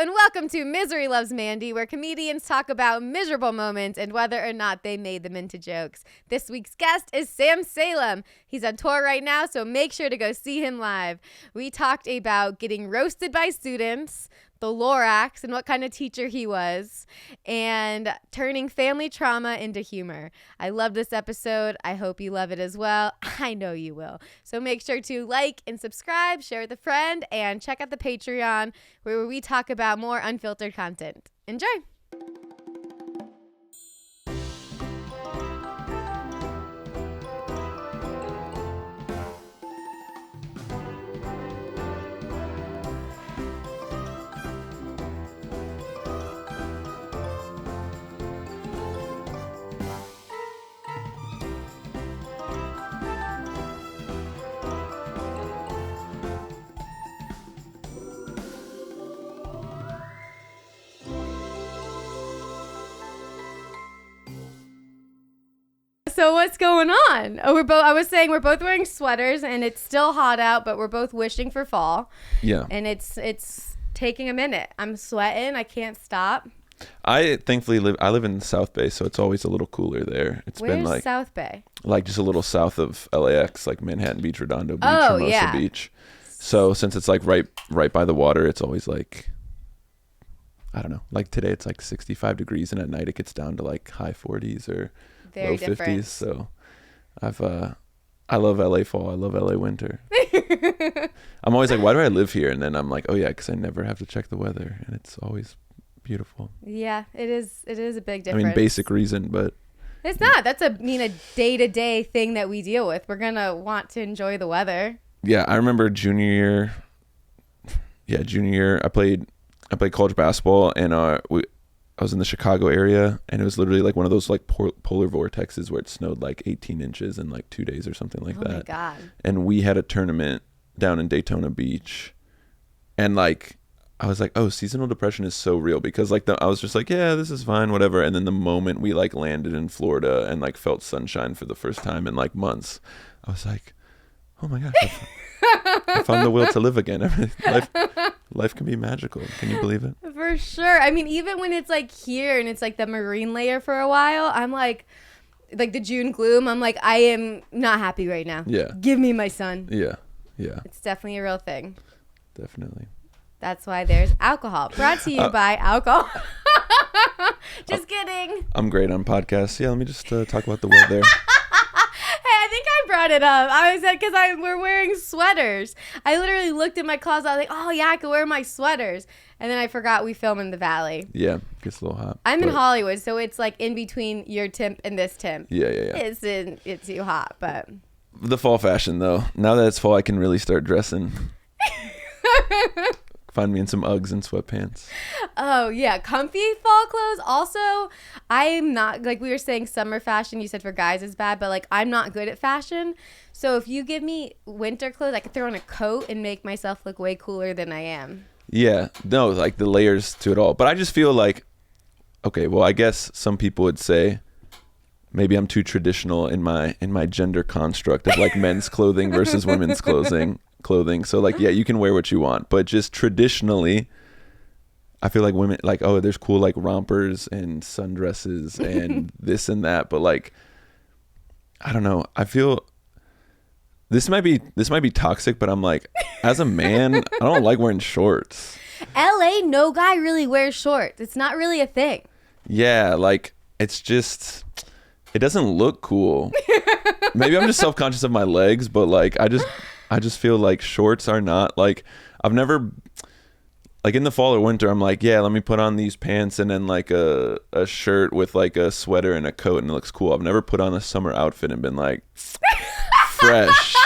and welcome to Misery Loves Mandy, where comedians talk about miserable moments and whether or not they made them into jokes. This week's guest is Salem. He's on tour right now, so make sure to go see him live. We talked about getting roasted by students, the Lorax and what kind of teacher he was, and turning family trauma into humor. I love this episode. I hope you love it as well. I know you will. So make sure to like and subscribe, share with a friend, and check out the Patreon where we talk about more unfiltered content. Enjoy. So what's going on? I was saying we're both wearing sweaters and it's still hot out, but we're both wishing for fall. Yeah. And it's taking a minute. I'm sweating. I can't stop. I thankfully live in the South Bay, so it's always a little cooler there. It's Where's been like South Bay? Like just a little south of LAX, like Manhattan Beach, Redondo Beach, Oh, Hermosa yeah. Beach. So since it's like right by the water, it's always like, I don't know, like today it's like 65 degrees and at night it gets down to like high 40s or Very low different. 50s. So I love LA fall. I love LA winter. I'm always like, why do I live here? And then I'm like, oh yeah, because I never have to check the weather and it's always beautiful. Yeah, it is a big difference. I mean, basic reason, but It's not. That's a day-to-day thing that we deal with. We're going to want to enjoy the weather. yeah, I remember junior year, I played college basketball and I was in the Chicago area and it was literally like one of those like polar vortexes where it snowed like 18 inches in like 2 days or something like that. Oh my God. And we had a tournament down in Daytona Beach and like I was like, oh, seasonal depression is so real because like I was just like, yeah, this is fine, whatever. And then the moment we like landed in Florida and like felt sunshine for the first time in like months, I was like, oh my gosh, I found the will to live again. Life can be magical. Can you believe it? For sure. I mean, even when it's like here and it's like the marine layer for a while, I'm like the June gloom, I'm like, I am not happy right now. Yeah. Give me my sun. Yeah. It's definitely a real thing. Definitely. That's why there's alcohol. Brought to you by alcohol. Just kidding. I'm great on podcasts. Yeah, let me just talk about the weather. Hey, I think I brought it up. I was like, because we're wearing sweaters. I literally looked in my closet. I was like, oh, yeah, I could wear my sweaters. And then I forgot we film in the Valley. Yeah, gets a little hot. I'm in Hollywood, so it's like in between your temp and this temp. Yeah. It's too hot, but. The fall fashion, though. Now that it's fall, I can really start dressing. Find me in some Uggs and sweatpants. Oh, yeah. Comfy fall clothes. Also, I'm not, like we were saying, summer fashion, you said for guys is bad, but like I'm not good at fashion. So if you give me winter clothes, I could throw on a coat and make myself look way cooler than I am. Yeah. No, like the layers to it all. But I just feel like, okay, well, I guess some people would say maybe I'm too traditional in my gender construct of like men's clothing versus women's clothing. So like, yeah, you can wear what you want, but just traditionally I feel like women like, oh, there's cool like rompers and sundresses and this and that, but like I don't know, I feel this might be toxic, but I'm like, as a man, I don't like wearing shorts. LA, no guy really wears shorts. It's not really a thing. Yeah, like it's just, it doesn't look cool. Maybe I'm just self-conscious of my legs, but like I just feel like shorts are not like, I've never like in the fall or winter, I'm like, yeah, let me put on these pants and then like a shirt with like a sweater and a coat and it looks cool. I've never put on a summer outfit and been like, fresh.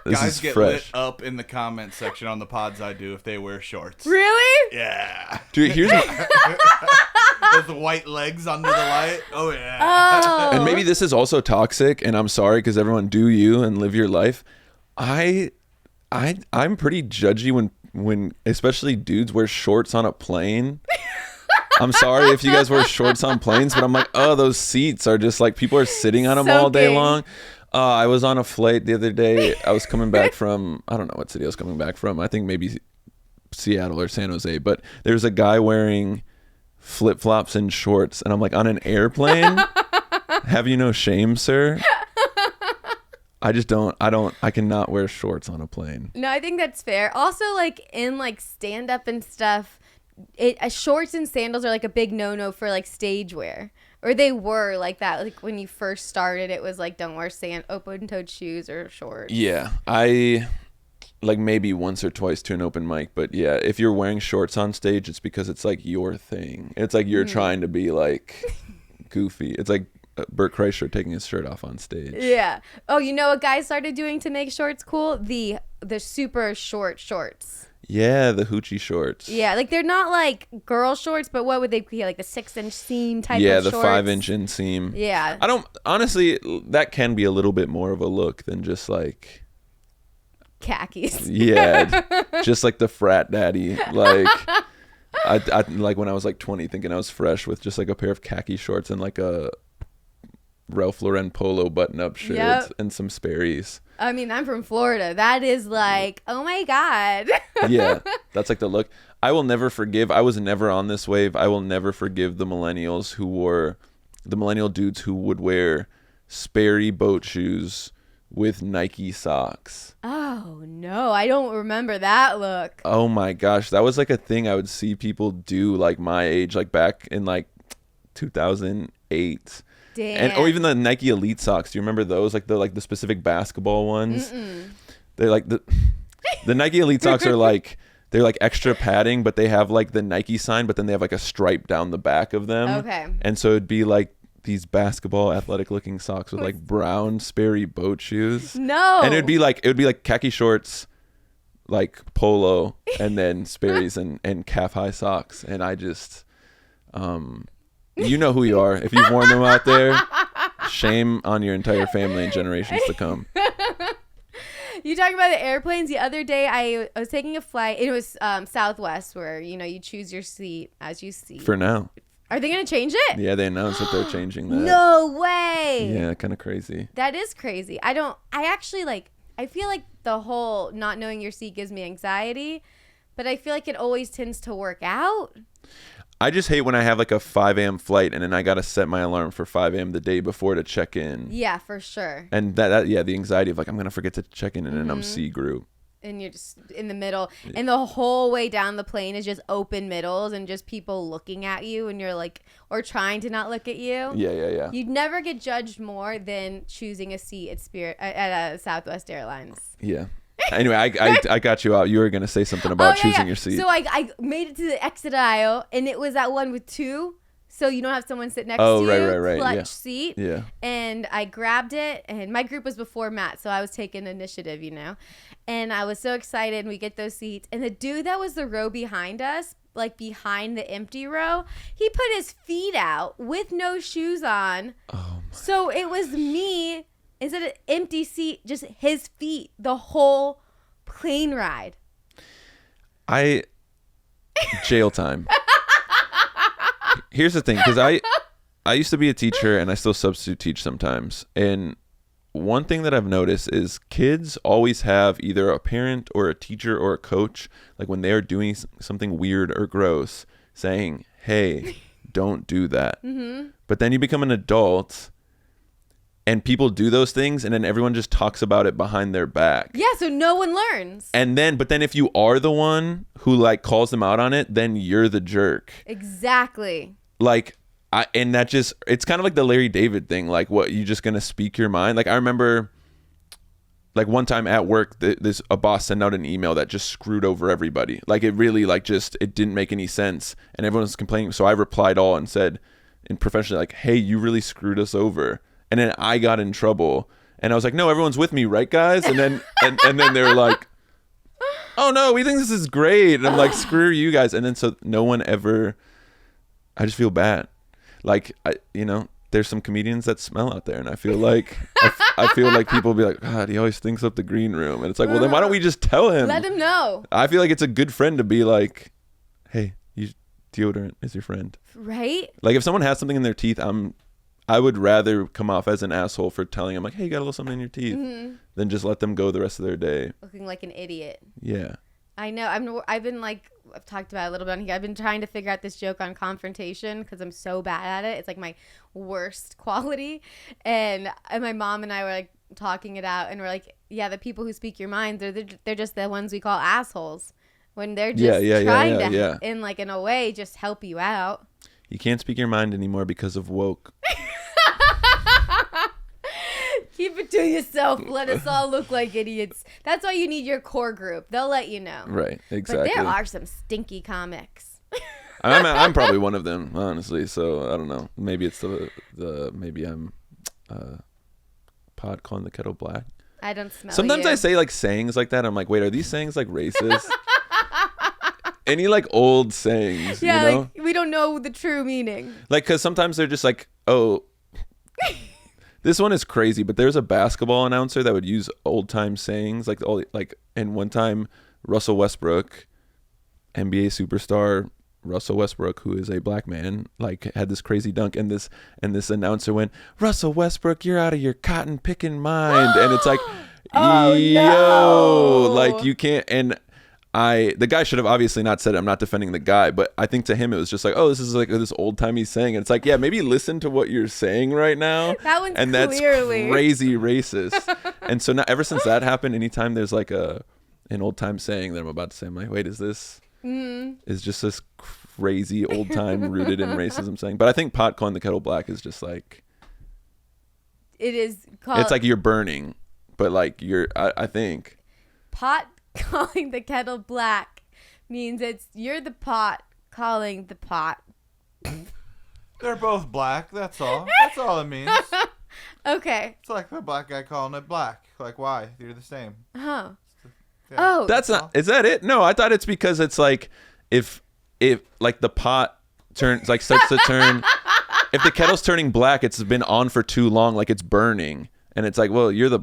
This Guys is get fresh. lit up in the comment section on the pods I do if they wear shorts. Really? Yeah. Dude, here's With the white legs under the light. Oh, yeah. Oh. and maybe this is also toxic and I'm sorry because everyone do you and live your life. I'm pretty judgy when especially dudes wear shorts on a plane. I'm sorry if you guys wear shorts on planes, but I'm like, oh, those seats are just like people are sitting on them all day Soaking. long. I was on a flight the other day. I was coming back from, I don't know what city I was coming back from. I think maybe Seattle or San Jose, but there's a guy wearing flip-flops and shorts, and I'm like, on an airplane? Have you no shame, sir? I cannot wear shorts on a plane. No, I think that's fair. Also, like in like stand up and stuff, shorts and sandals are like a big no-no for like stage wear. Or they were like that. Like when you first started, it was like, don't wear open-toed shoes or shorts. Yeah, I like maybe once or twice to an open mic, but yeah, if you're wearing shorts on stage, it's because it's like your thing. It's like you're trying to be like goofy. It's like Bert Kreischer taking his shirt off on stage. Yeah. Oh, you know what guys started doing to make shorts cool? The super short shorts. Yeah, the hoochie shorts. Yeah, like they're not like girl shorts, but what would they be? Like the 6-inch seam type of shorts? shorts? Yeah, the 5-inch inseam. Yeah. I don't, honestly, that can be a little bit more of a look than just like khakis. Yeah, just like the frat daddy. Like I like when I was like 20 thinking I was fresh with just like a pair of khaki shorts and like a Ralph Lauren polo button-up shirt and some Sperry's. I mean, I'm from Florida. That is like, oh my God. Yeah, that's like the look. I will never forgive. I was never on this wave. I will never forgive the millennial dudes who would wear Sperry boat shoes with Nike socks. Oh, no. I don't remember that look. Oh my gosh. That was like a thing I would see people do like my age, like back in like 2008. Damn. Or even the Nike Elite socks. Do you remember those? Like the specific basketball ones. They're like the Nike Elite socks are like, they're like extra padding, but they have like the Nike sign, but then they have like a stripe down the back of them. Okay. And so it'd be like these basketball athletic looking socks with like brown Sperry boat shoes. No. And it would be like khaki shorts, like polo, and then Sperry's and calf high socks. And I just, you know who you are. If you've worn them out there, shame on your entire family and generations to come. You talking about the airplanes? The other day, I was taking a flight. It was Southwest, where you choose your seat as you see. For now. Are they gonna change it? Yeah, they announced that they're changing that. No way. Yeah, kind of crazy. That is crazy. I feel like the whole not knowing your seat gives me anxiety, but I feel like it always tends to work out. I just hate when I have like a 5 a.m. flight and then I got to set my alarm for 5 a.m. the day before to check in. Yeah, for sure. And that the anxiety of like, I'm going to forget to check in and then I'm C group. And you're just in the middle. And the whole way down the plane is just open middles and just people looking at you and you're like, or trying to not look at you. Yeah. You'd never get judged more than choosing a seat at Southwest Airlines. Yeah. Anyway, I got you out. You were going to say something about choosing your seat. So I made it to the exit aisle and it was that one with two. So you don't have someone sit next to you. Right. Clutch Yeah. seat. Yeah. And I grabbed it, and my group was before Matt, so I was taking initiative, And I was so excited, and we get those seats. And the dude that was the row behind us, like behind the empty row, he put his feet out with no shoes on. Oh my. So it was me, instead of empty seat, just his feet the whole plane ride. Jail time. Here's the thing, because I used to be a teacher and I still substitute teach sometimes. And one thing that I've noticed is kids always have either a parent or a teacher or a coach, like when they're doing something weird or gross, saying, hey, don't do that. Mm-hmm. But then you become an adult and people do those things and then everyone just talks about it behind their back. Yeah, so no one learns. But then if you are the one who like calls them out on it, then you're the jerk. Exactly. Like, it's kind of like the Larry David thing. Like, what, you just gonna speak your mind? Like, I remember, like one time at work, a boss sent out an email that just screwed over everybody. Like, it really, like, it didn't make any sense, and everyone was complaining. So I replied all and said, professionally, like, hey, you really screwed us over. And then I got in trouble, and I was like, no, everyone's with me, right, guys? And then and then they were like, oh no, we think this is great. And I'm like, screw you guys. And then so no one ever. I just feel bad. Like, there's some comedians that smell out there, and I feel like I feel like people will be like, God, he always thinks up the green room, and it's like, well, then why don't we just tell him? Let him know. I feel like it's a good friend to be like, hey, deodorant is your friend, right? Like if someone has something in their teeth, I would rather come off as an asshole for telling them like, hey, you got a little something in your teeth, than just let them go the rest of their day Looking like an idiot. Yeah. I know. I've been like, I've talked about it a little bit on here. I've been trying to figure out this joke on confrontation because I'm so bad at it. It's like my worst quality. And my mom and I were like talking it out, and we're like, yeah, the people who speak your mind, they're just the ones we call assholes when they're just trying to, in like in a way, just help you out. You can't speak your mind anymore because of woke. Keep it to yourself. Let us all look like idiots. That's why you need your core group. They'll let you know. Right, exactly. But there are some stinky comics. I'm probably one of them, honestly. So I don't know. Maybe it's maybe I'm pot calling the kettle black. I don't smell. Sometimes you. I say like sayings like that. I'm like, wait, are these sayings like racist? Any like old sayings? Yeah, you know? like we don't know the true meaning. Like, because sometimes they're just like, oh. This one is crazy, but there's a basketball announcer that would use old time sayings and one time Russell Westbrook, NBA superstar Russell Westbrook, who is a black man, like had this crazy dunk, and this announcer went, "Russell Westbrook, you're out of your cotton picking mind," and it's like, oh, yo, no. like you can't. And the guy should have obviously not said it. I'm not defending the guy, but I think to him it was just like, oh, this is like this old timey saying. And it's like, yeah, maybe listen to what you're saying right now. That one's and clearly that's crazy racist. And so now, ever since that happened, anytime there's like an old time saying that I'm about to say, I'm like, wait, is this is just this crazy old time rooted in racism saying? But I think pot calling the kettle black is just like, it is called. It's like you're burning, but like I think pot calling the kettle black means you're the pot calling the pot. They're both black. That's all. That's all it means. Okay. It's like the black guy calling it black. Like, why? You're the same. Oh. Yeah. Oh. That's not. Is that it? No, I thought it's because it's like if like the pot turns like starts to turn. If the kettle's turning black, it's been on for too long, like it's burning, and it's like, well, you're the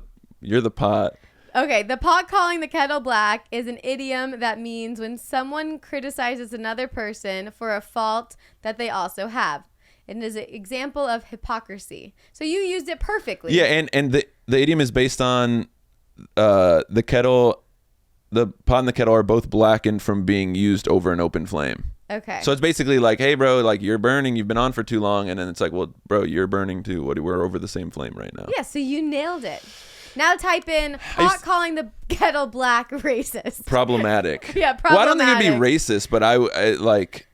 pot. Okay, the pot calling the kettle black is an idiom that means when someone criticizes another person for a fault that they also have. It is an example of hypocrisy. So you used it perfectly. Yeah, and the idiom is based on the kettle, the pot and the kettle are both blackened from being used over an open flame. Okay. So it's basically like, hey, bro, like you're burning, you've been on for too long, and then it's like, well, bro, you're burning too. We're over the same flame right now. Yeah, so you nailed it. Now type in pot calling the kettle black racist. Problematic. Yeah, problematic. Well, I don't think it'd be racist, but I like.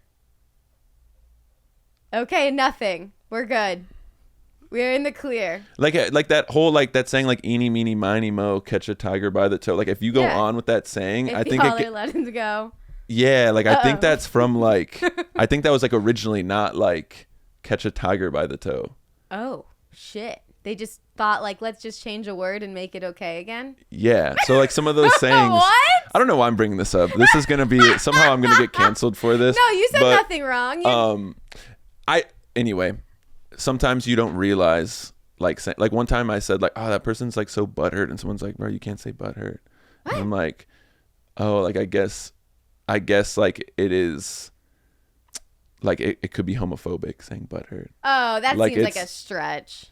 Okay, nothing. We're good. We're in the clear. Like that whole like that saying like eeny meeny miny mo catch a tiger by the toe. Like if you go on with that saying, if I think let him go. Yeah, like I think that's from like I think that was like originally not like catch a tiger by the toe. Oh shit. They just thought, like, let's just change a word and make it okay again? Yeah. So, like, some of those sayings. What? I don't know why I'm bringing this up. This is going to be, somehow I'm going to get canceled for this. No, you said nothing wrong. Anyway, sometimes you don't realize, like one time I said, like, oh, that person's, like, so butthurt. And someone's like, bro, you can't say butthurt. What? And I'm like, oh, like, I guess, like, it is, like, it could be homophobic saying butthurt. Oh, that like, seems like a stretch.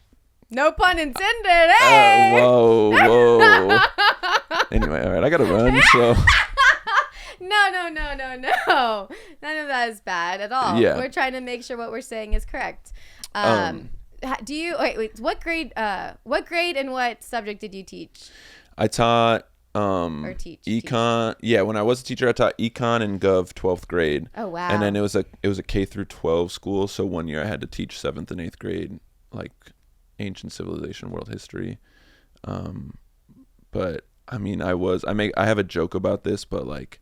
No pun intended. Hey! Whoa. Anyway, all right, I gotta run. So. No. None of that is bad at all. Yeah. We're trying to make sure what we're saying is correct. Do you wait? What grade and what subject did you teach? I taught or teach econ. Yeah, when I was a teacher, I taught econ and gov 12th grade. Oh wow! And then it was a K through 12 school. So one year I had to teach 7th and 8th grade, like ancient civilization, world history. But I mean, I have a joke about this, but like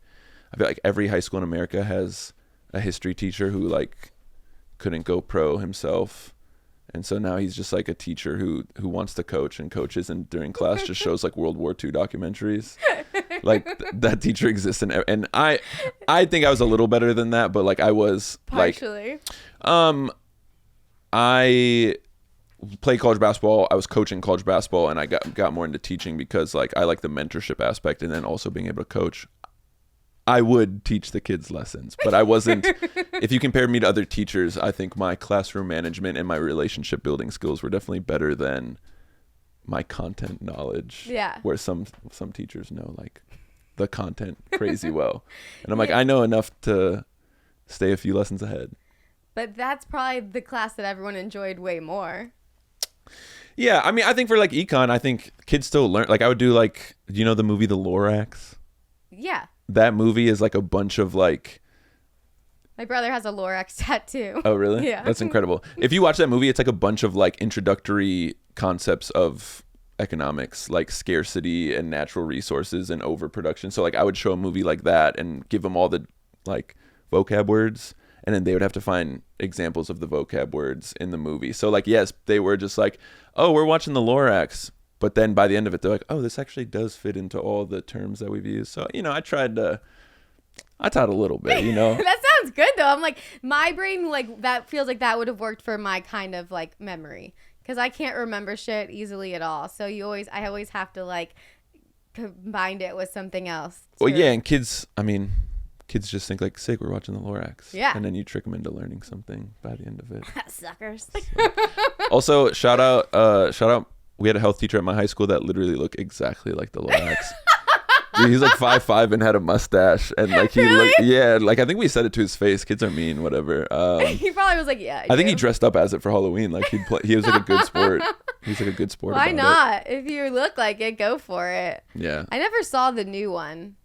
I feel like every high school in America has a history teacher who like couldn't go pro himself. And so now he's just like a teacher who wants to coach and coaches, and during class just shows like World War II documentaries. Like that teacher exists, and I think I was a little better than that, but like I was partially. I played college basketball. I was coaching college basketball, and I got more into teaching because like I like the mentorship aspect, and then also being able to coach. I would teach the kids lessons, but I wasn't. If you compare me to other teachers, I think my classroom management and my relationship building skills were definitely better than my content knowledge. Yeah. Where some teachers know like the content crazy well. And I'm like, I know enough to stay a few lessons ahead. But that's probably the class that everyone enjoyed way more. Yeah, I mean, I think for like econ, I think kids still learn. Like I would do like, do you know the movie The Lorax? Yeah. That movie is like a bunch of like. My brother has a Lorax tattoo. Oh, really? Yeah. That's incredible. If you watch that movie, it's like a bunch of like introductory concepts of economics, like scarcity and natural resources and overproduction. So like I would show a movie like that and give them all the like vocab words, and then they would have to find examples of the vocab words in the movie. So like, yes, they were just like, oh, we're watching the Lorax. But then by the end of it, they're like, oh, this actually does fit into all the terms that we've used. So, you know, I taught a little bit, you know. That sounds good though. I'm like, my brain, like, that feels like that would have worked for my kind of like memory, because I can't remember shit easily at all. So I always have to like combine it with something else. Well, yeah, and kids just think like, sick, we're watching the Lorax. Yeah. And then you trick them into learning something by the end of it. Suckers. Also, shout out. We had a health teacher at my high school that literally looked exactly like the Lorax. Dude, he's like 5'5" and had a mustache, and like he Really? looked, yeah, like I think we said it to his face. Kids are mean, whatever. He probably was like, yeah. I think he dressed up as it for Halloween. Like he was like a good sport. He's like a good sport. Why about not? If you look like it, go for it. it. Yeah. I never saw the new one.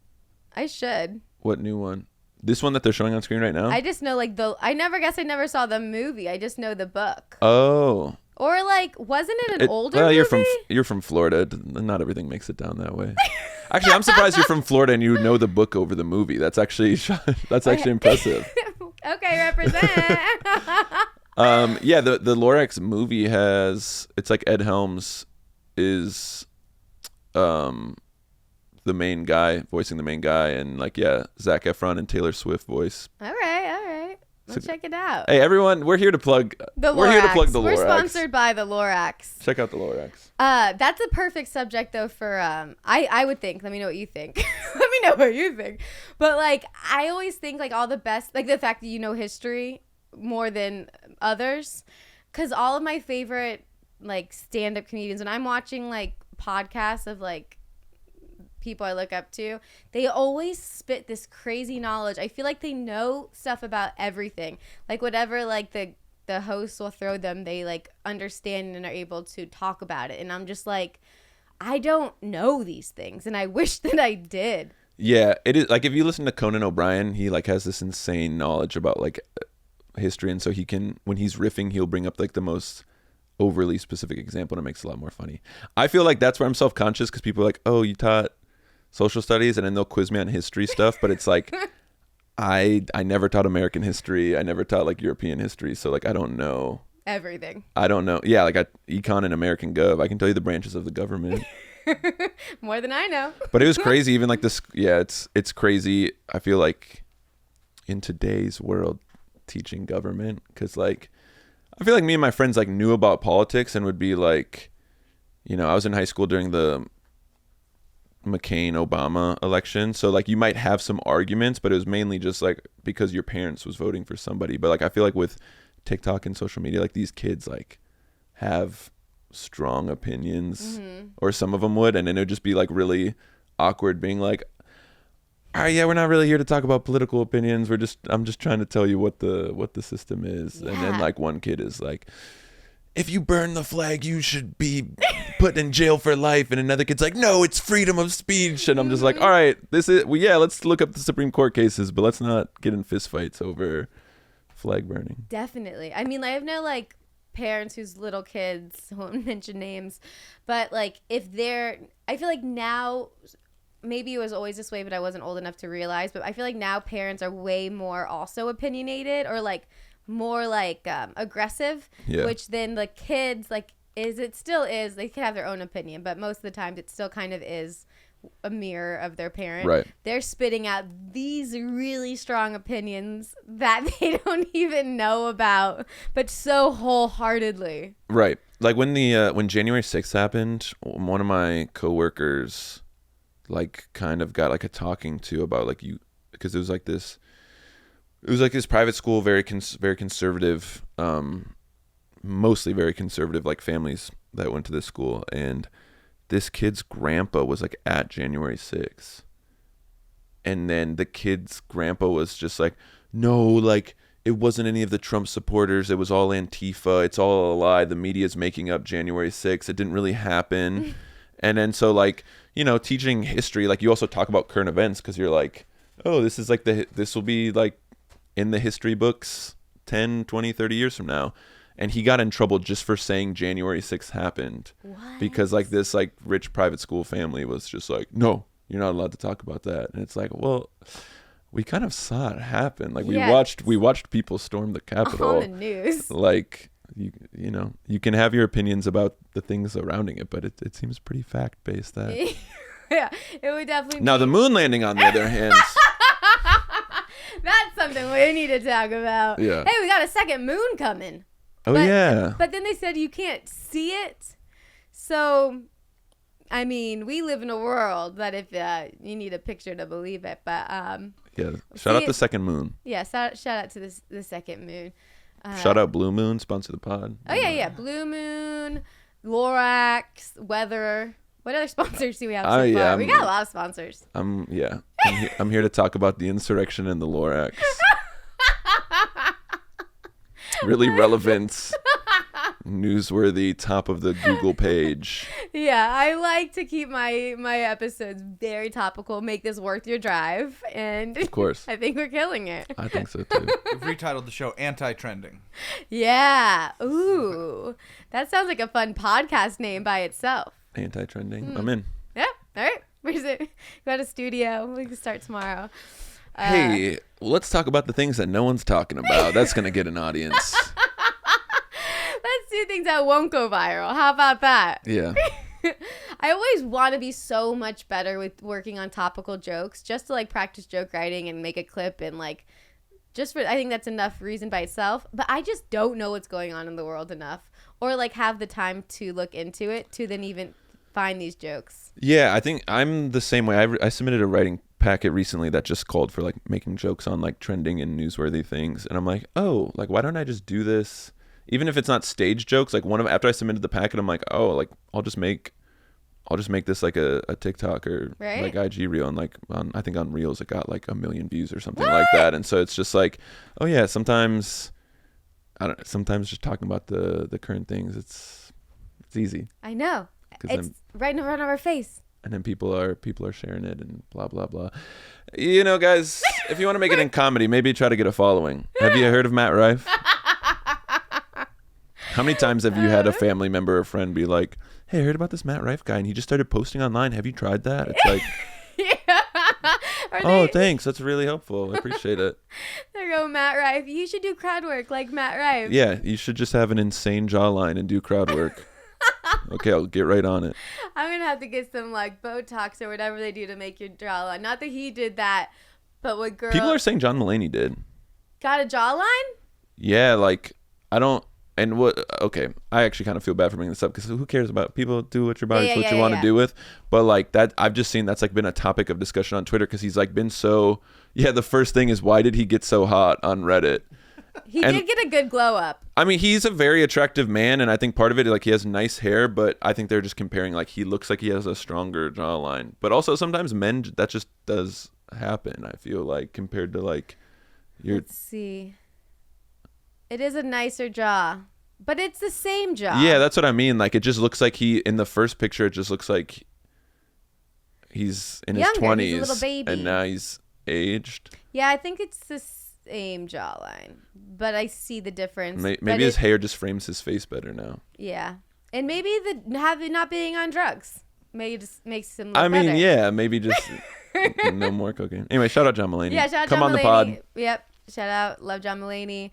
I should. What new one? This one that they're showing on screen right now? I just know like I never saw the movie. I just know the book. Oh. Or like, wasn't it an older movie? You're from Florida. Not everything makes it down that way. Actually, I'm surprised you're from Florida and you know the book over the movie. That's actually impressive. Okay, represent. Yeah, the Lorax movie it's like Ed Helms is the main guy voicing the main guy, and like, yeah, Zac Efron and Taylor Swift voice. All right. Let's check it out. Hey everyone, we're here to plug The Lorax. We're here to plug the Lorax. We're sponsored by the Lorax. Check out the Lorax. That's a perfect subject though for I would think. Let me know what you think. Let me know what you think. But like, I always think like all the best, like the fact that you know history more than others, because all of my favorite like stand-up comedians, when I'm watching like podcasts of like people I look up to, they always spit this crazy knowledge. I feel like they know stuff about everything. Like whatever like the host will throw them, they like understand and are able to talk about it. And I'm just like, I don't know these things, and I wish that I did. Yeah, it is like if you listen to Conan O'Brien, he like has this insane knowledge about like history, and so he can, when he's riffing, he'll bring up like the most overly specific example, and it makes it a lot more funny. I feel like that's where I'm self-conscious, because people are like, oh, you taught social studies, and then they'll quiz me on history stuff, but it's like I never taught American history. I never taught like European history, so like I don't know Everything. I don't know. Yeah, like econ and American Gov, I can tell you the branches of the government. More than I know. But it was crazy, even like this. Yeah, it's crazy. I feel like in today's world, teaching government, because like I feel like me and my friends like knew about politics and would be like, you know, I was in high school during the McCain-Obama election, so like you might have some arguments, but it was mainly just like because your parents was voting for somebody. But like I feel like with TikTok and social media, like these kids like have strong opinions, or some of them would, and then it would just be like really awkward being like, all right, yeah, we're not really here to talk about political opinions, I'm just trying to tell you what the system is. And then like one kid is like, if you burn the flag, you should be put in jail for life. And another kid's like, no, it's freedom of speech. And I'm just like, all right, let's look up the Supreme Court cases, but let's not get in fistfights over flag burning. Definitely. I mean, I have no like parents whose little kids, won't mention names, but like I feel like now, maybe it was always this way, but I wasn't old enough to realize, but I feel like now parents are way more also opinionated, or like more like aggressive, which then the kids like it still is, they can have their own opinion, but most of the time it still kind of is a mirror of their parent. Right. They're spitting out these really strong opinions that they don't even know about, but so wholeheartedly. Right. Like when January 6th happened, one of my coworkers like kind of got like a talking to about like because it was like this private school, very conservative, mostly very conservative, like families that went to this school, and this kid's grandpa was like at January 6th, and then the kid's grandpa was just like, no, like it wasn't any of the Trump supporters, it was all Antifa, it's all a lie, the media's making up January 6th, it didn't really happen. And then so like, you know, teaching history, like you also talk about current events because you're like, oh, this is like this will be like in the history books 10, 20, 30 years from now. And he got in trouble just for saying January 6th happened. What? Because like this like rich private school family was just like, no, you're not allowed to talk about that. And it's like, well, we kind of saw it happen. Like we watched people storm the Capitol on the news. Like you know, you can have your opinions about the things surrounding it, but it seems pretty fact based that. Yeah, it would definitely Now the moon landing on the other hand. That's something we need to talk about. Yeah. Hey, we got a second moon coming. Oh yeah. But then they said you can't see it. So I mean, we live in a world that if you need a picture to believe it, but yeah. Shout out the second moon. Yeah, shout out to the second moon. Shout out Blue Moon, sponsor the pod. Oh yeah, Blue Moon, Lorax, Weather. What other sponsors do we have so far? Yeah, we got a lot of sponsors. I'm here to talk about the insurrection and the Lorax. Really relevant, newsworthy, top of the Google page. Yeah, I like to keep my episodes very topical, make this worth your drive, and of course, I think we're killing it. I think so too. We've retitled the show Anti-Trending. Yeah. Ooh, that sounds like a fun podcast name by itself. Anti-trending. I'm in. Yeah. All right. Where's it? We got a studio. We can start tomorrow. Hey, let's talk about the things that no one's talking about. That's going to get an audience. Let's do things that won't go viral. How about that? Yeah. I always want to be so much better with working on topical jokes, just to like practice joke writing and make a clip and like just for, I think that's enough reason by itself. But I just don't know what's going on in the world enough or like have the time to look into it to then even find these jokes. Yeah, I think I'm the same way. I submitted a writing packet recently that just called for like making jokes on like trending and newsworthy things, and I'm like, oh, like why don't I just do this, even if it's not stage jokes? Like after I submitted the packet, I'm like, oh, like I'll just make this like a TikTok or like IG reel, and like I think on Reels it got like 1 million views or something like that. And so it's just like, oh yeah, sometimes just talking about the current things, it's easy. I know. It's right in front of our face. And then people are sharing it and blah, blah, blah. You know, guys, if you want to make it in comedy, maybe try to get a following. Have you heard of Matt Rife? How many times have you had a family member or friend be like, hey, I heard about this Matt Rife guy and he just started posting online. Have you tried that? It's like, yeah. Thanks. That's really helpful. I appreciate it. There you go, Matt Rife. You should do crowd work like Matt Rife. Yeah, you should just have an insane jawline and do crowd work. Okay, I'll get right on it. I'm going to have to get some like Botox or whatever they do to make your jawline. Not that he did that, but what girl... People are saying John Mulaney did. Got a jawline? Yeah, like, I don't... And what... Okay, I actually kind of feel bad for bringing this up because who cares about people do what your body's what you want to do with. But like that, I've just seen that's like been a topic of discussion on Twitter because he's like been so... Yeah, the first thing is why did he get so hot on Reddit? He did get a good glow up. I mean, he's a very attractive man, and I think part of it, like, he has nice hair, but I think they're just comparing, like, he looks like he has a stronger jawline. But also, sometimes men, that just does happen, I feel like, compared to, like, your... Let's see. It is a nicer jaw, but it's the same jaw. Yeah, that's what I mean. Like, it just looks like in the first picture, it just looks like he's in his 20s. He's a little baby. And now he's aged. Yeah, I think it's the same jawline, but I see the difference. Maybe his hair just frames his face better now. Yeah, and maybe not being on drugs maybe just makes him look better. I mean, yeah, maybe just no more cocaine. Anyway, shout out John Mulaney. Yeah, shout out Come John on Mulaney. The pod. Yep, shout out, love John Mulaney.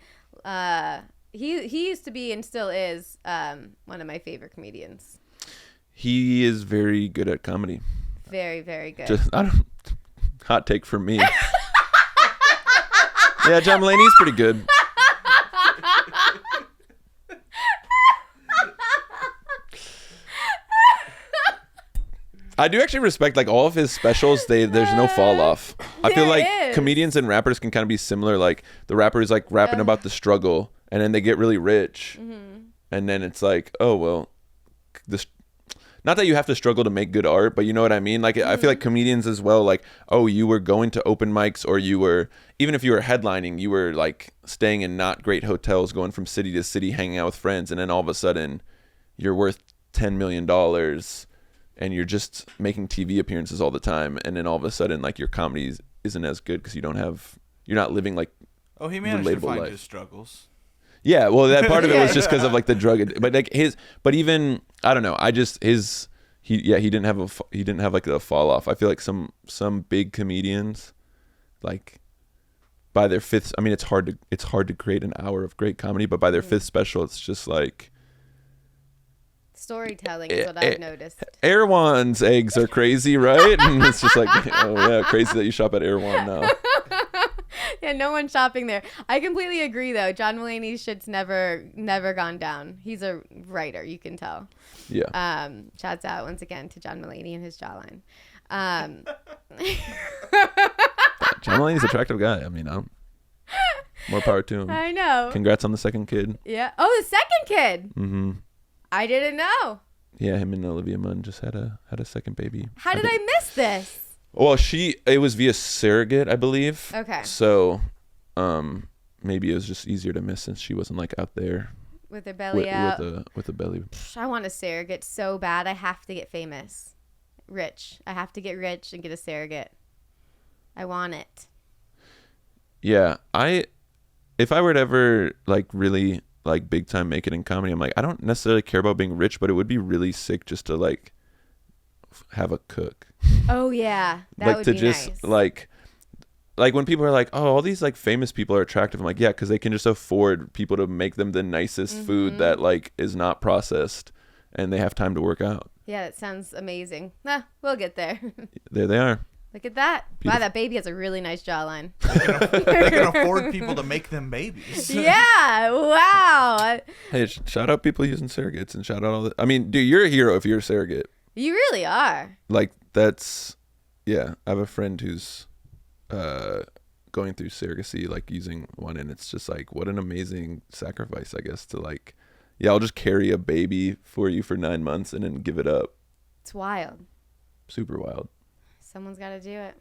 He used to be and still is one of my favorite comedians. He is very good at comedy. Very, very good. Hot take from me. Yeah, John Mulaney's pretty good. I do actually respect like all of his specials. There's no fall off. I feel like comedians and rappers can kind of be similar. Like the rapper is like rapping about the struggle, and then they get really rich, and then it's like, oh well, this not that you have to struggle to make good art, but you know what I mean? Like, I feel like comedians as well, like, oh, you were going to open mics, or you were, even if you were headlining, you were like staying in not great hotels, going from city to city, hanging out with friends. And then all of a sudden you're worth $10 million and you're just making TV appearances all the time. And then all of a sudden, like, your comedy isn't as good because you're not living like He managed to find life. his struggles. Yeah, well, that part of it was just because of like the drug, but like but even I don't know. He didn't have like a fall off. I feel like some big comedians, like by their fifth, I mean, it's hard to create an hour of great comedy, but by their fifth special, it's just like storytelling is what I've noticed. Erewhon's eggs are crazy, right? And it's just like, oh yeah, crazy that you shop at Erewhon now. Yeah, no one's shopping there. I completely agree, though. John Mulaney's shit's never gone down. He's a writer, you can tell. Yeah. Shouts out once again to John Mulaney and his jawline. John Mulaney's an attractive guy. I mean, more power to him. I know. Congrats on the second kid. Yeah. Oh, the second kid. Mm-hmm. I didn't know. Yeah, him and Olivia Munn just had a second baby. How did I miss this? Well, it was via surrogate, I believe. Okay. So, maybe it was just easier to miss since she wasn't like out there with her belly out. With a belly. I want a surrogate so bad. I have to get famous, rich. I have to get rich and get a surrogate. I want it. Yeah, if I were to ever like really like big time make it in comedy, I'm like, I don't necessarily care about being rich, but it would be really sick just to like have a cook. Oh yeah, that like would to be just nice. like when people are like, oh, all these like famous people are attractive. I'm like, yeah, because they can just afford people to make them the nicest food that like is not processed, and they have time to work out. Yeah, that sounds amazing. We'll get there. There they are. Look at that. Beautiful. Wow, that baby has a really nice jawline. They can afford people to make them babies. Yeah, wow. Hey, shout out people using surrogates, and shout out all the. I mean, dude, you're a hero if you're a surrogate. You really are. Like that's, yeah. I have a friend who's going through surrogacy, like using one, and it's just like, what an amazing sacrifice, I guess, to like, yeah, I'll just carry a baby for you for 9 months and then give it up. It's wild. Super wild. Someone's got to do it.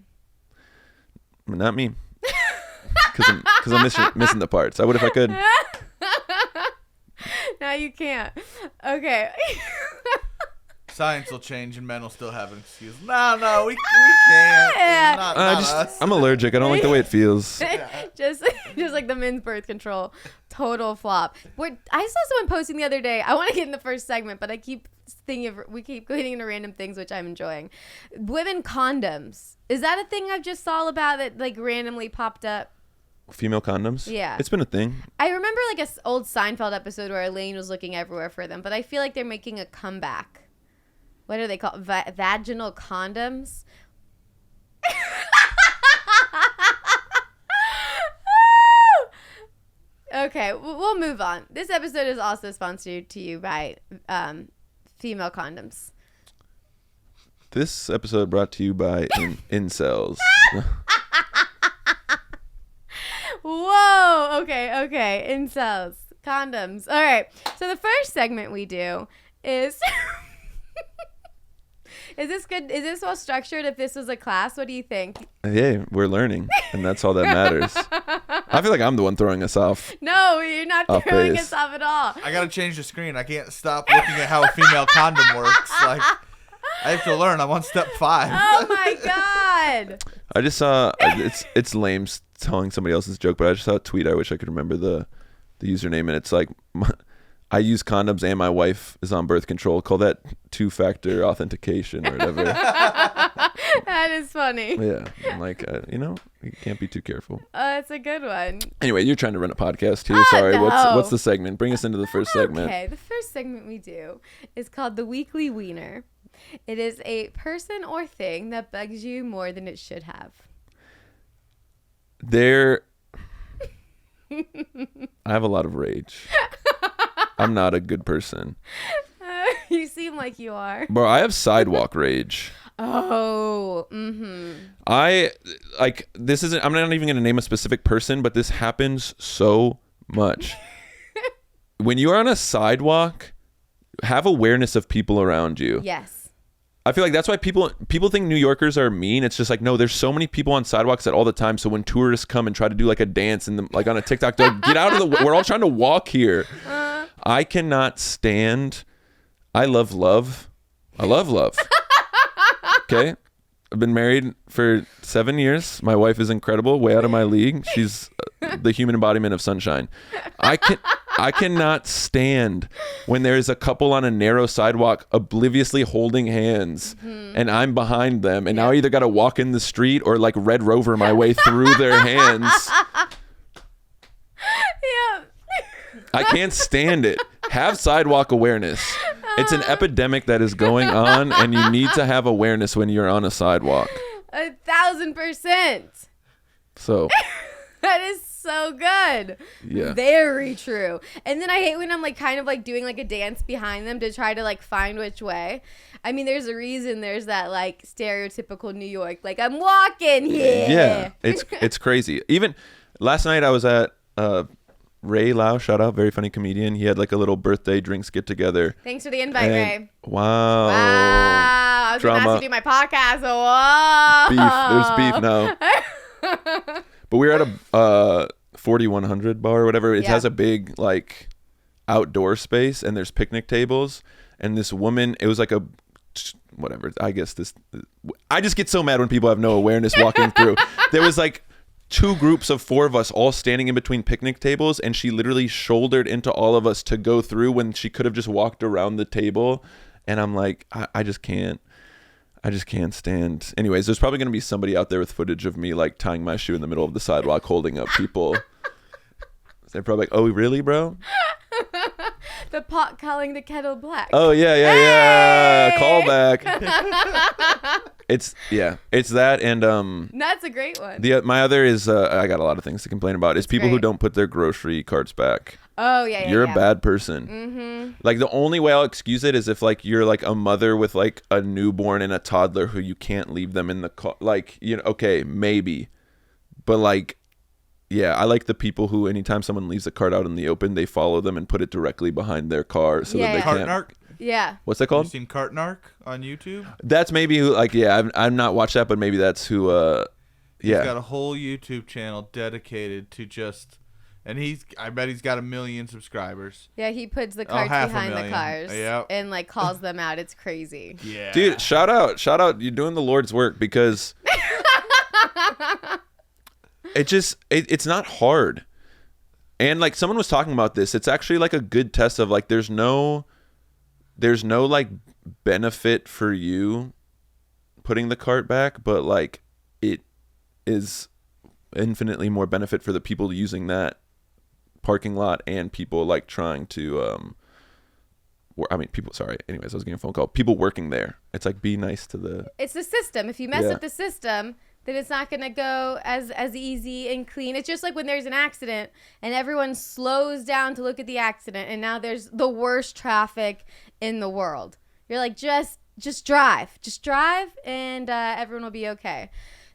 Not me. Because I'm missing the parts. I would if I could. No, you can't. Okay. Science will change and men will still have an excuse. No, we can't. Yeah. Not us. I'm allergic. I don't like the way it feels. just like the men's birth control. Total flop. I saw someone posting the other day. I want to get in the first segment, but I keep we keep getting into random things, which I'm enjoying. Women condoms. Is that a thing I've just saw about that like randomly popped up? Female condoms? Yeah. It's been a thing. I remember like a old Seinfeld episode where Elaine was looking everywhere for them, but I feel like they're making a comeback. What are they called? Vaginal condoms? Okay, we'll move on. This episode is also sponsored to you by female condoms. This episode brought to you by incels. Whoa. Okay. Incels. Condoms. All right. So the first segment we do is... Is this good? Is this well structured? If this was a class, what do you think? Hey, we're learning, and that's all that matters. I feel like I'm the one throwing us off. No, you're not throwing us off at all. I gotta change the screen. I can't stop looking at how a female condom works. Like, I have to learn. I'm on step 5. Oh my god! I just saw it's lame telling somebody else's joke, but I just saw a tweet. I wish I could remember the username, and it's like, I use condoms and my wife is on birth control. Call that 2-factor authentication or whatever. That is funny. Yeah, I'm like, you can't be too careful. That's a good one. Anyway, you're trying to run a podcast here. Sorry, no. what's the segment? Bring us into the first segment. Okay, the first segment we do is called the Weekly Wiener. It is a person or thing that bugs you more than it should have. I have a lot of rage. I'm not a good person. You seem like you are. Bro, I have sidewalk rage. Oh, mm-hmm. I'm not even going to name a specific person, but this happens so much. When you are on a sidewalk have awareness of people around you. Yes. I feel like that's why people think New Yorkers are mean. It's just like, no, there's so many people on sidewalks at all the time. So when tourists come and try to do like a dance and like on a TikTok, they're like, get out of the way. We're all trying to walk here. I cannot stand. I love love. I love love. Okay. I've been married for 7 years. My wife is incredible, way out of my league. She's the human embodiment of sunshine. I cannot stand when there's a couple on a narrow sidewalk obliviously holding hands and I'm behind them and now I either got to walk in the street or like Red Rover my way through their hands. Yeah. I can't stand it. Have sidewalk awareness. It's an epidemic that is going on, and you need to have awareness when you're on a sidewalk. 1,000%. So That is so good. Yeah. Very true. And then I hate when I'm like kind of like doing like a dance behind them to try to like find which way. I mean, there's a reason there's that like stereotypical New York, like I'm walking here. Yeah, it's crazy. Even last night I was at Ray Lau, shout out, very funny comedian. He had like a little birthday drinks get together. Thanks for the invite, Ray. Wow. I was going to ask you to do my podcast. Whoa. Beef. There's beef now. But we were at a 4100 bar or whatever. It has a big like outdoor space and there's picnic tables. And this woman, it was like a whatever. I guess I just get so mad when people have no awareness walking through. There was like 2 groups of 4 of us all standing in between picnic tables, and she literally shouldered into all of us to go through when she could have just walked around the table. And I'm like, I just can't stand. Anyways, there's probably going to be somebody out there with footage of me like tying my shoe in the middle of the sidewalk holding up people. They're probably like, oh, really, bro? The pot calling the kettle black. Oh, yeah. Callback. It's that. And that's a great one. My other is, I got a lot of things to complain about, is people who don't put their grocery carts back. Oh, yeah. You're a bad person. Mm-hmm. Like the only way I'll excuse it is if like you're like a mother with like a newborn and a toddler who you can't leave them in the car. Like, you know, okay, maybe. But like, yeah, I like the people who anytime someone leaves a cart out in the open, they follow them and put it directly behind their car so that they can't. Cartnark? Yeah. What's that called? You seen Cartnark on YouTube? That's maybe who, like, yeah, I've not watched that, but maybe that's who, He's got a whole YouTube channel dedicated to just, and I bet he's got 1 million subscribers. Yeah, he puts the carts behind the cars and like calls them out. It's crazy. Yeah. Dude, shout out. You're doing the Lord's work because it's not hard. And like someone was talking about this, it's actually like a good test of like there's no like benefit for you putting the cart back, but like it is infinitely more benefit for the people using that parking lot and people like trying to anyways, I was getting a phone call. People working there. It's like be nice to it's the system. If you mess up the system, then it's not going to go as easy and clean. It's just like when there's an accident and everyone slows down to look at the accident and now there's the worst traffic in the world. You're like, just drive. Just drive and everyone will be okay.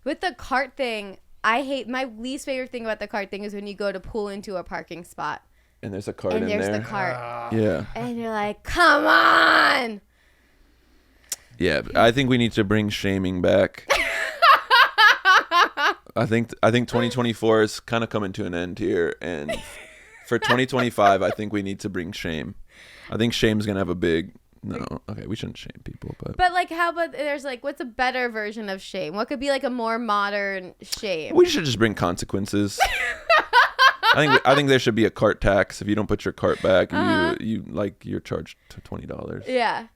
With the cart thing, my least favorite thing about the cart thing is when you go to pull into a parking spot. And there's a cart in there. And there's the cart. Yeah. And you're like, come on. Yeah, I think we need to bring shaming back. I think 2024 is kind of coming to an end here, and for 2025, I think we need to bring shame. I think shame's gonna have a big. No, okay, we shouldn't shame people, but like, how about there's like, what's a better version of shame? What could be like a more modern shame? We should just bring consequences. I think there should be a cart tax. If you don't put your cart back, you're charged to $20. Yeah,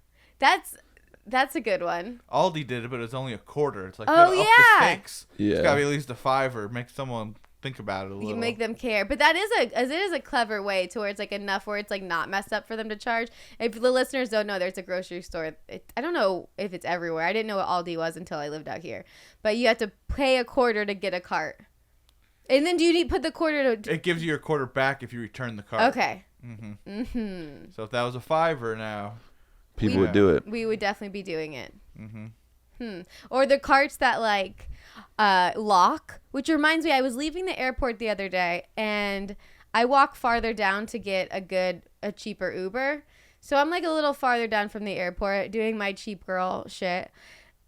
that's a good one. Aldi did it, but it's only a quarter. It's like, up the stakes. Yeah. It's got to be at least a $5. Make someone think about it a little. You make them care. But it is a clever way to where it's like enough where it's like not messed up for them to charge. If the listeners don't know, there's a grocery store. I don't know if it's everywhere. I didn't know what Aldi was until I lived out here. But you have to pay a quarter to get a cart. And then do you need to put the quarter to... It gives you your quarter back if you return the cart. Okay. Mm-hmm. Mm-hmm. So if that was a $5 now... People would do it. We would definitely be doing it. Mm-hmm. Or the carts that like lock, which reminds me, I was leaving the airport the other day and I walk farther down to get a cheaper Uber. So I'm like a little farther down from the airport doing my cheap girl shit.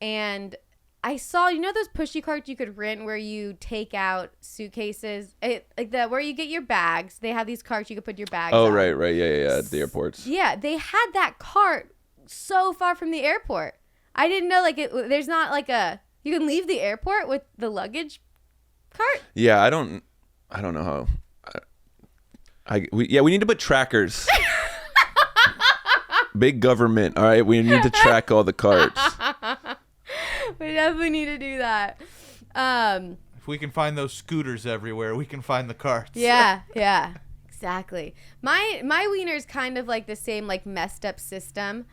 And I saw, those pushy carts you could rent where you take out suitcases, where you get your bags. They have these carts you could put your bags on. Right. Yeah. At the airports. Yeah, they had that cart so far from the airport. I didn't know, there's not you can leave the airport with the luggage cart. Yeah, I don't know how. We need to put trackers. Big government. All right, we need to track all the carts. We definitely need to do that. If we can find those scooters everywhere, we can find the carts. Yeah, exactly. My wiener is kind of like the same messed up system.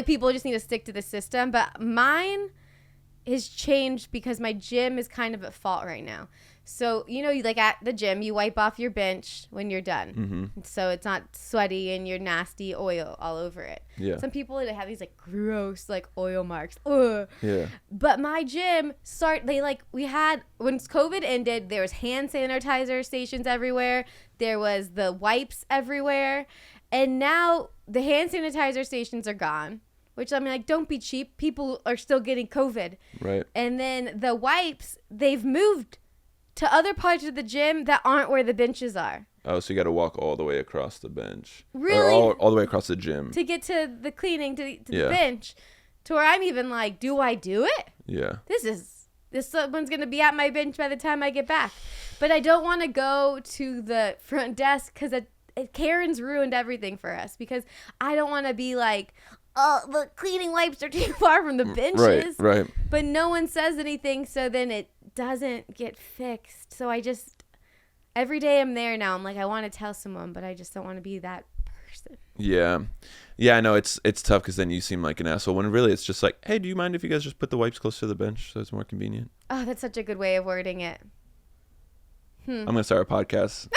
People just need to stick to the system, but mine has changed because my gym is kind of at fault right now. So, at the gym, you wipe off your bench when you're done. Mm-hmm. So it's not sweaty and your nasty oil all over it. Yeah. Some people, they have these gross oil marks. Ugh. Yeah. But my gym we had, when COVID ended, there was hand sanitizer stations everywhere. There was the wipes everywhere. And now the hand sanitizer stations are gone. Which, don't be cheap. People are still getting COVID. Right. And then the wipes, they've moved to other parts of the gym that aren't where the benches are. Oh, so you got to walk all the way across the bench. Really? Or all the way across the gym. To get to the cleaning, to the bench. To where I'm even do I do it? Yeah. This someone's going to be at my bench by the time I get back. But I don't want to go to the front desk because Karen's ruined everything for us. Because I don't want to be oh, the cleaning wipes are too far from the benches. Right. But no one says anything, so then it doesn't get fixed. So every day I'm there now, I'm I want to tell someone, but I just don't want to be that person. Yeah. Yeah, I know it's tough because then you seem like an asshole when really it's just hey, do you mind if you guys just put the wipes close to the bench so it's more convenient? Oh, that's such a good way of wording it. I'm going to start a podcast.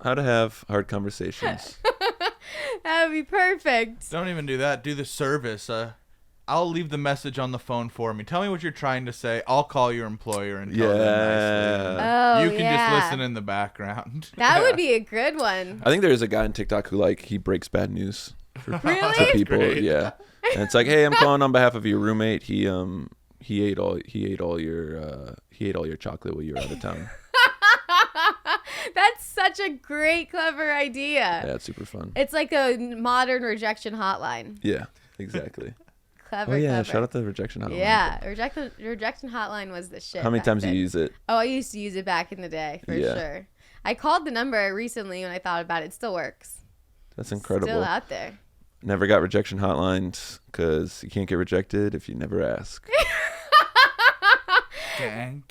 How to have hard conversations. That would be perfect. Don't even do that. Do the service. I'll leave the message on the phone for me. Tell me what you're trying to say. I'll call your employer and tell them nicely. Oh, you can just listen in the background. That would be a good one. I think there is a guy on TikTok who he breaks bad news for Really? to people. Great. Yeah, and it's hey, I'm calling on behalf of your roommate. He ate all your chocolate while you were out of town. That's such a great, clever idea. Yeah, it's super fun. It's like a modern rejection hotline. Yeah, exactly. Clever, Oh yeah, clever. shout out the rejection hotline. Yeah, rejection hotline was the shit. How many back times then. do you use it? Oh, I used to use it back in the day for sure. I called the number recently when I thought about it. It still works. That's incredible. Still out there. Never got rejection hotlines because you can't get rejected if you never ask. Gang.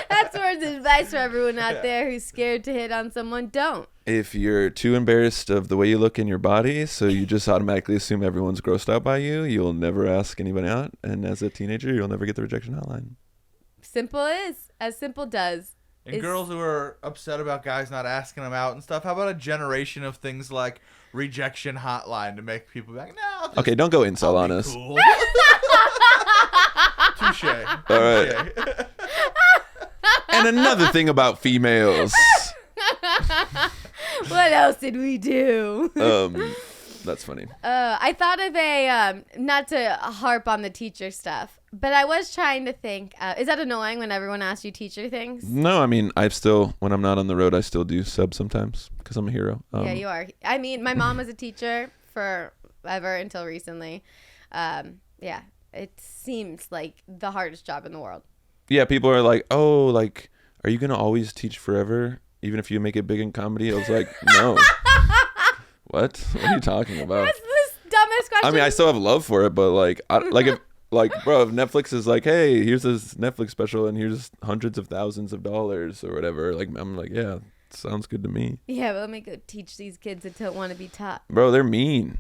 That's words of advice for everyone out there who's scared to hit on someone. Don't. If you're too embarrassed of the way you look in your body, so you just automatically assume everyone's grossed out by you, you'll never ask anybody out. And as a teenager, you'll never get the rejection hotline. Simple is as simple does. And girls who are upset about guys not asking them out and stuff, how about a generation of things like rejection hotline to make people be no. Okay, don't go incel on us. Cool. Touche. All right. And another thing about females. What else did we do? That's funny. I thought of a, not to harp on the teacher stuff, but I was trying to think, is that annoying when everyone asks you teacher things? No, I mean, when I'm not on the road, I still do sub sometimes because I'm a hero. Yeah, you are. I mean, my mom was a teacher forever until recently. Yeah, it seems like the hardest job in the world. Yeah, people are are you going to always teach forever, even if you make it big in comedy? I was like, no. What are you talking about? That's the dumbest question. I mean, I still have love for it, but if Netflix is hey, here's this Netflix special and here's hundreds of thousands of dollars or whatever. I'm yeah, sounds good to me. Yeah, but let me go teach these kids that don't want to be taught. Bro, they're mean.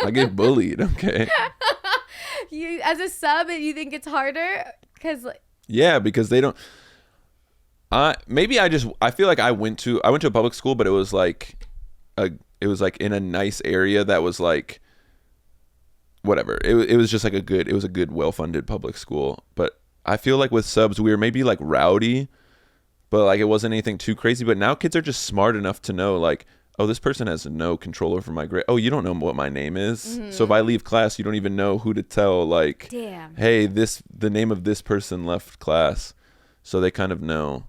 I get bullied. Okay. You as a sub, you think it's harder because yeah, because they don't. I feel like I went to a public school, but it was in a nice area that was whatever. It was just a good well-funded public school. But I feel like with subs we were maybe rowdy, but like it wasn't anything too crazy. But now kids are just smart enough to know like, oh, this person has no control over my grade. Oh, you don't know what my name is. So if I leave class, you don't even know who to tell. Like, damn. Hey, the name of this person left class. So they kind of know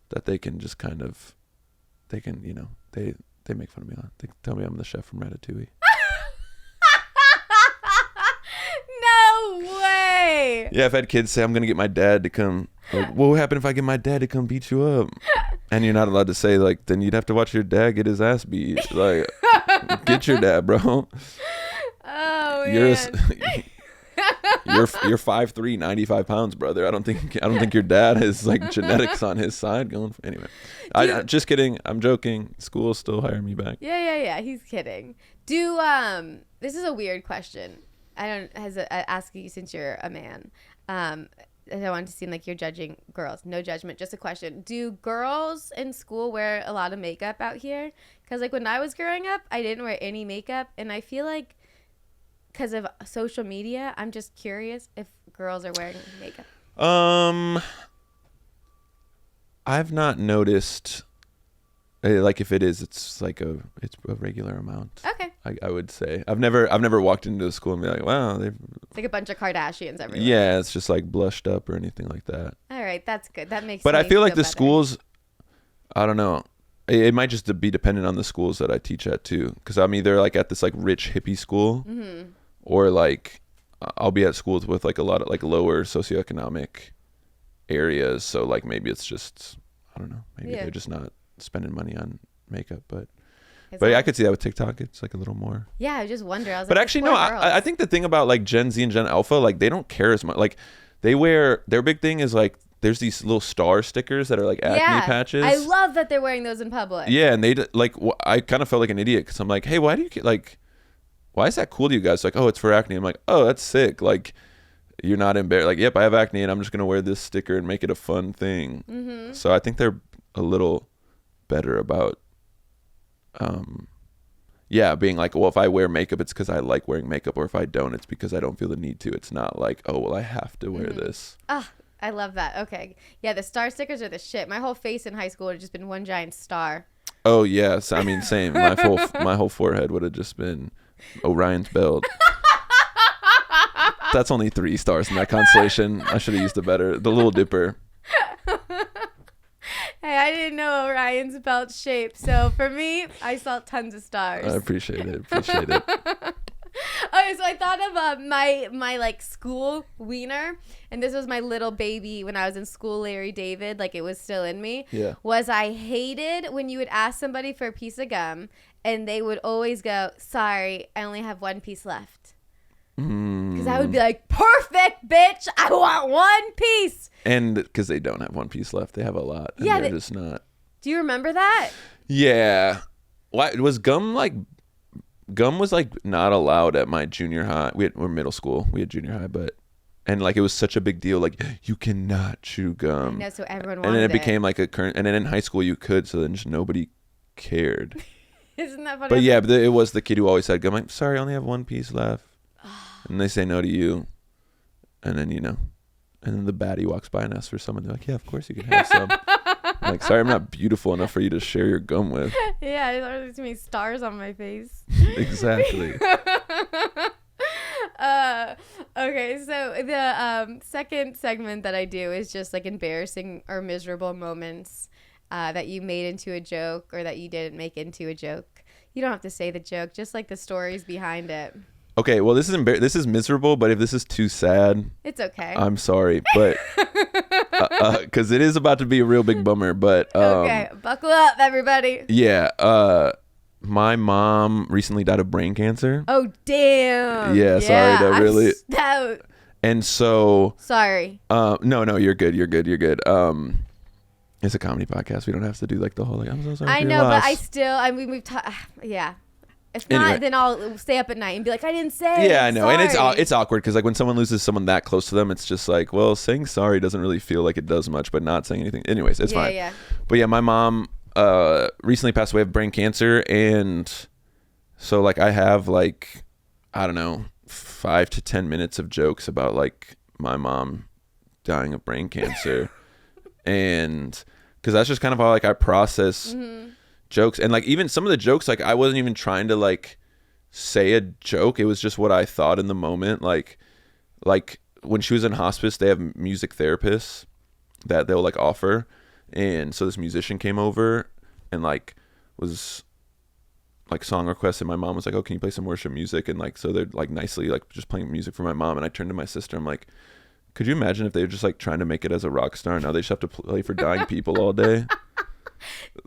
that they can just kind of, they can, you know, they make fun of me a lot. They tell me I'm the chef from Ratatouille. No way. Yeah, I've had kids say I'm gonna get my dad to come. Like, what would happen if I get my dad to come beat you up? And you're not allowed to say like, then you'd have to watch your dad get his ass beat. Like, get your dad, bro. Oh man. You're 5'3", 95 pounds, brother. I don't think your dad has like genetics on his side going. Anyway, I just kidding. I'm joking. School still hire me back. Yeah. He's kidding. This is a weird question. I ask you since you're a man. I don't want to seem like you're judging girls. No judgment, just a question. Do girls in school wear a lot of makeup out here? Because like when I was growing up, I didn't wear any makeup, and I feel like because of social media, I'm just curious if girls are wearing makeup. I've not noticed. Like if it is, it's a regular amount. Okay. I would say I've never walked into a school and be like, wow, they've It's like a bunch of Kardashians everywhere. Yeah, it's just like blushed up or anything like that. All right, that's good. That makes. But I feel like the better. schools, I don't know. It might just be dependent on the schools that I teach at too, because I'm either like at this like rich hippie school, or like I'll be at schools with like a lot of like lower socioeconomic areas. So like maybe it's just, I don't know. Maybe they're just not spending money on makeup, but I could see that with TikTok. It's like a little more. Yeah, I just wonder. I was but like, actually, no. I think the thing about like Gen Z and Gen Alpha, like they don't care as much. Like they wear, their big thing is like there's these little star stickers that are like acne patches. I love that they're wearing those in public. Yeah, and they like I kind of felt like an idiot because I'm like, hey, why is that cool to you guys? Like, oh, it's for acne. I'm like, oh, that's sick. Like, you're not embarrassed. Like, yep, I have acne, and I'm just gonna wear this sticker and make it a fun thing. So I think they're a little better about being like, well, if I wear makeup, it's because I like wearing makeup, or if I don't, it's because I don't feel the need to. It's not like, oh, well, I have to wear this. I love that. Okay. Yeah, the star stickers are the shit. My whole face in high school would have just been one giant star. Oh yes, I mean same. My whole forehead would have just been Orion's belt. That's only 3 stars in that constellation. I should have used the Little Dipper. Hey, I didn't know Orion's belt shape, so for me, I saw tons of stars. I appreciate it. Okay, so I thought of my like school Wiener, and this was my little baby when I was in school, Larry David, like it was still in me. Yeah. Was I hated when you would ask somebody for a piece of gum, and they would always go, "Sorry, I only have 1 piece left." Because I would be like, "Perfect, bitch! I want 1 piece." And because they don't have 1 piece left, they have a lot. And they're just not. Do you remember that? Yeah. Why was gum like? Gum was like not allowed at my junior high. We're middle school. We had junior high, and like it was such a big deal. Like you cannot chew gum. I know, so everyone wanted and then it became like a current. And then in high school you could, so then just nobody cared. Isn't that funny? But yeah, it was the kid who always had gum. Like, sorry, I only have 1 piece left. And they say no to you, and then and then the baddie walks by and asks for some, and they're like, yeah, of course you can have some. I'm like, sorry, I'm not beautiful enough for you to share your gum with. Yeah, there's too many stars on my face. Exactly. Okay, so the second segment that I do is just like embarrassing or miserable moments that you made into a joke or that you didn't make into a joke. You don't have to say the joke, just like the stories behind it. Okay, well, this is miserable, but if this is too sad, it's okay. I'm sorry, but because it is about to be a real big bummer. But okay, buckle up, everybody. Yeah, my mom recently died of brain cancer. Oh damn! Yeah, sorry to really. And so. Sorry. No, you're good. It's a comedy podcast. We don't have to do like the whole like I'm so sorry. I know, but I mean we've yeah. If not, anyway. Then I'll stay up at night and be like, I didn't say. Yeah, I know. Sorry. And it's awkward because like when someone loses someone that close to them, it's just like, well, saying sorry doesn't really feel like it does much, but not saying anything. Anyways, it's fine. Yeah. But yeah, my mom recently passed away of brain cancer. And so like I have like, I don't know, 5 to 10 minutes of jokes about like my mom dying of brain cancer. And because that's just kind of how like I process jokes. And like even some of the jokes, like I wasn't even trying to like say a joke. It was just what I thought in the moment. Like when she was in hospice, they have music therapists that they'll like offer. And so this musician came over and like was like song requests, and my mom was like, oh, can you play some worship music? And like so they're like nicely like just playing music for my mom. And I turned to my sister, I'm like, could you imagine if they were just like trying to make it as a rock star? Now they just have to play for dying people all day.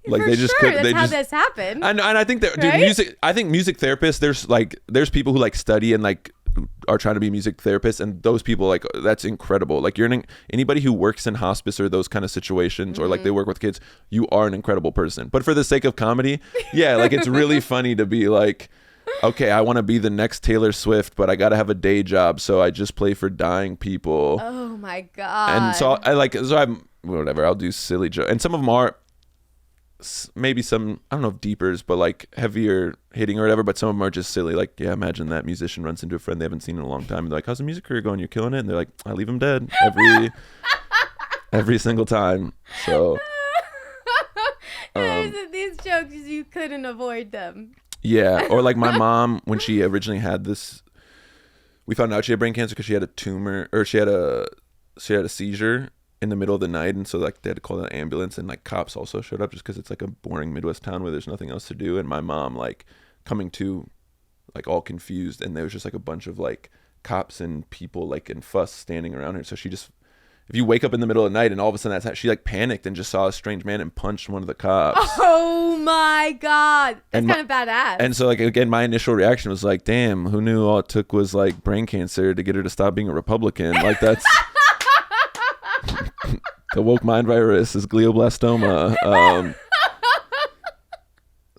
Like for they just sure, could. that's how this happened. And I think that dude, Right? I think music therapists. There's people who like study and like are trying to be music therapists, and those people like that's incredible. Like anybody who works in hospice or those kind of situations, or like they work with kids, you are an incredible person. But for the sake of comedy, yeah, like it's really funny to be like, okay, I want to be the next Taylor Swift, but I got to have a day job, so I just play for dying people. Oh my God. And so I'm whatever, I'll do silly jokes, and some of them are maybe some, I don't know if deepers, but like heavier hitting or whatever, but some of them are just silly. Like, yeah, imagine that musician runs into a friend they haven't seen in a long time, and they're like, how's the music career going? You're killing it. And they're like, I leave him dead every single time. So these jokes, you couldn't avoid them. yeah. Or like my mom, when she originally had this, we found out she had brain cancer because she had a tumor, or she had a seizure in the middle of the night, and so like they had to call an ambulance, and like cops also showed up just because it's like a boring Midwest town where there's nothing else to do. And my mom like coming to like all confused, and there was just like a bunch of like cops and people like in fuss standing around her. So she just, if you wake up in the middle of the night and all of a sudden that's how she like panicked and just saw a strange man and punched one of the cops. Oh my God, that's kind of badass. And so like again, my initial reaction was like, damn, who knew all it took was like brain cancer to get her to stop being a Republican? Like that's the woke mind virus is glioblastoma.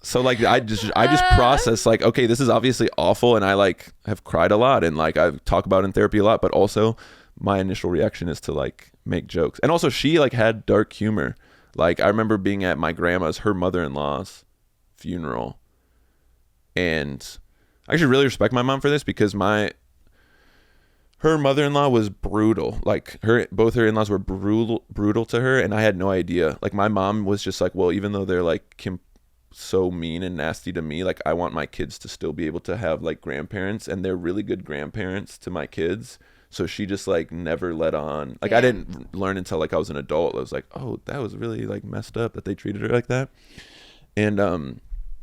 So like I just process like, okay, this is obviously awful, and I like have cried a lot, and like I talk about it in therapy a lot, but also my initial reaction is to like make jokes. And also she like had dark humor. Like I remember being at my grandma's, her mother-in-law's funeral, and I actually really respect my mom for this, because her mother-in-law was brutal. Like both her in-laws were brutal to her, and I had no idea. Like my mom was just like, well, even though they're like so mean and nasty to me, like I want my kids to still be able to have like grandparents, and they're really good grandparents to my kids. So she just like never let on. Like I didn't learn until like I was an adult. I was like, oh, that was really like messed up that they treated her like that. And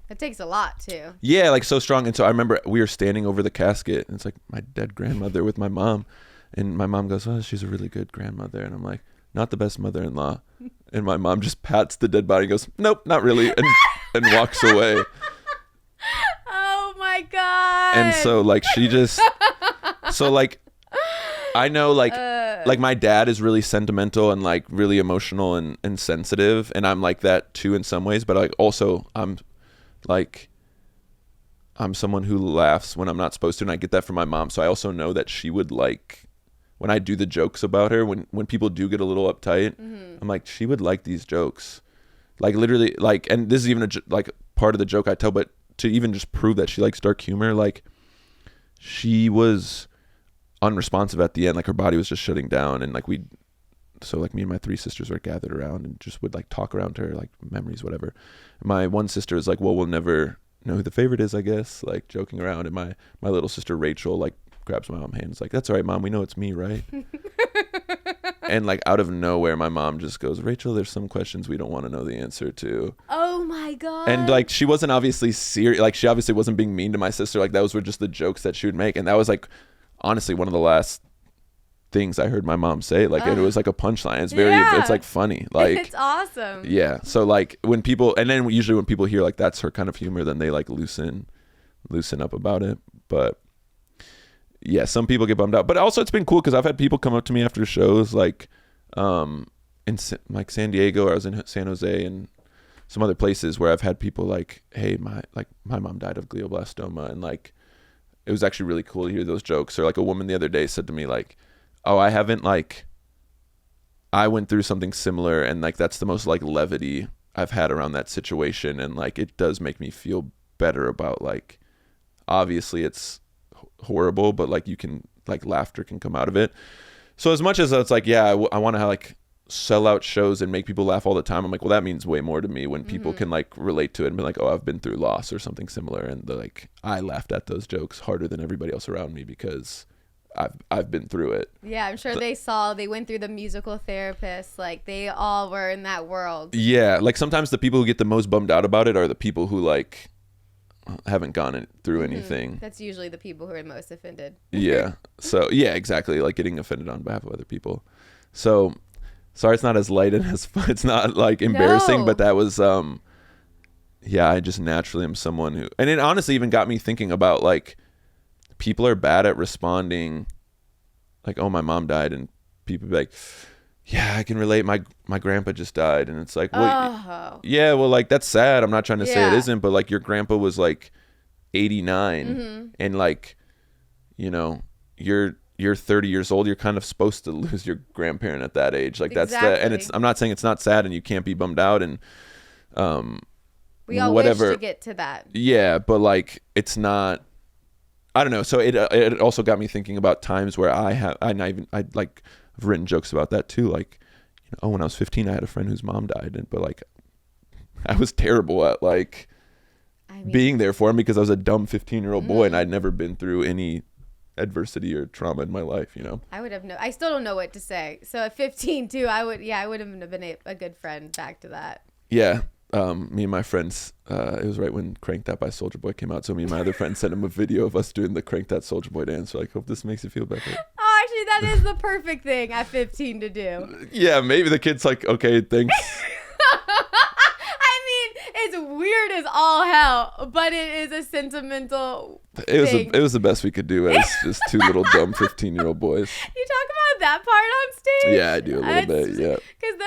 it takes a lot too. yeah, like so strong. And so I remember we were standing over the casket, and it's like my dead grandmother with my mom, and my mom goes, oh, she's a really good grandmother. And I'm like, not the best mother-in-law. And my mom just pats the dead body and goes, nope, not really, and walks away. Oh my God. And so like she just, so like I know like my dad is really sentimental and like really emotional and sensitive, and I'm like that too in some ways, but like also I'm someone who laughs when I'm not supposed to, and I get that from my mom. So I also know that she would like when I do the jokes about her, when people do get a little uptight, I'm like, she would like these jokes, like literally, like, and this is even like part of the joke I tell, but to even just prove that she likes dark humor, like she was unresponsive at the end, like her body was just shutting down, and like me and my three sisters were gathered around and just would like talk around her, like memories, whatever. My one sister is like, well, we'll never know who the favorite is, I guess, like joking around. And my little sister Rachel like grabs my mom's hand, it's like, that's all right, Mom, we know it's me, right? And like out of nowhere my mom just goes, Rachel, there's some questions we don't want to know the answer to. Oh my God. And like she wasn't obviously serious, like she obviously wasn't being mean to my sister, like those were just the jokes that she would make. And that was like honestly one of the last things I heard my mom say, like it was like a punchline. It's very it's like funny, like it's awesome. Yeah. So like when people, and then usually when people hear like that's her kind of humor, then they like loosen up about it. But yeah, some people get bummed out, but also it's been cool because I've had people come up to me after shows, like in like San Diego, or I was in San Jose and some other places where I've had people like, hey, my mom died of glioblastoma, and like it was actually really cool to hear those jokes. Or like a woman the other day said to me like, oh, I went through something similar, and like that's the most like levity I've had around that situation, and like it does make me feel better about, like, obviously it's horrible, but like you can, like, laughter can come out of it. So as much as it's like, yeah, I want to like sell out shows and make people laugh all the time. I'm like, well, that means way more to me when people can like relate to it and be like, oh, I've been through loss or something similar, and they're like, I laughed at those jokes harder than everybody else around me because I've been through it. Yeah, I'm sure they went through the musical therapist. Like, they all were in that world. Yeah, like sometimes the people who get the most bummed out about it are the people who like haven't gone through anything. That's usually the people who are most offended. Yeah. So yeah, exactly. Like getting offended on behalf of other people. So sorry, it's not as light and as fun. It's not like embarrassing, but that was yeah, I just naturally am someone who, and it honestly even got me thinking about like people are bad at responding like, oh, my mom died, and people be like, yeah, I can relate, my grandpa just died, and it's like, well, yeah, well, like that's sad, I'm not trying to say it isn't, but like your grandpa was like 89 and like, you know, you're 30 years old, you're kind of supposed to lose your grandparent at that age, like that's and it's, I'm not saying it's not sad and you can't be bummed out, and we all wish to get to that, but like it's not, I don't know. So it also got me thinking about times where I've written jokes about that too. Like, you know, oh, when I was 15, I had a friend whose mom died, but like, I was terrible at like being there for him because I was a dumb 15-year-old boy and I'd never been through any adversity or trauma in my life. You know, I still don't know what to say. So at 15 too, I would have been a good friend back to that. Yeah. Me and my friends, it was right when Crank That by Soulja Boy came out, so me and my other friends sent him a video of us doing the Crank That Soulja Boy dance. We're like, hope this makes you feel better. Oh, actually, that is the perfect thing at 15 to do. Yeah, maybe the kid's like, okay, thanks. I mean, it's weird as all hell, but it is a sentimental thing. It was the best we could do as just two little dumb 15-year-old boys. You talk about that part on stage? Yeah, I do a little bit, yeah. Because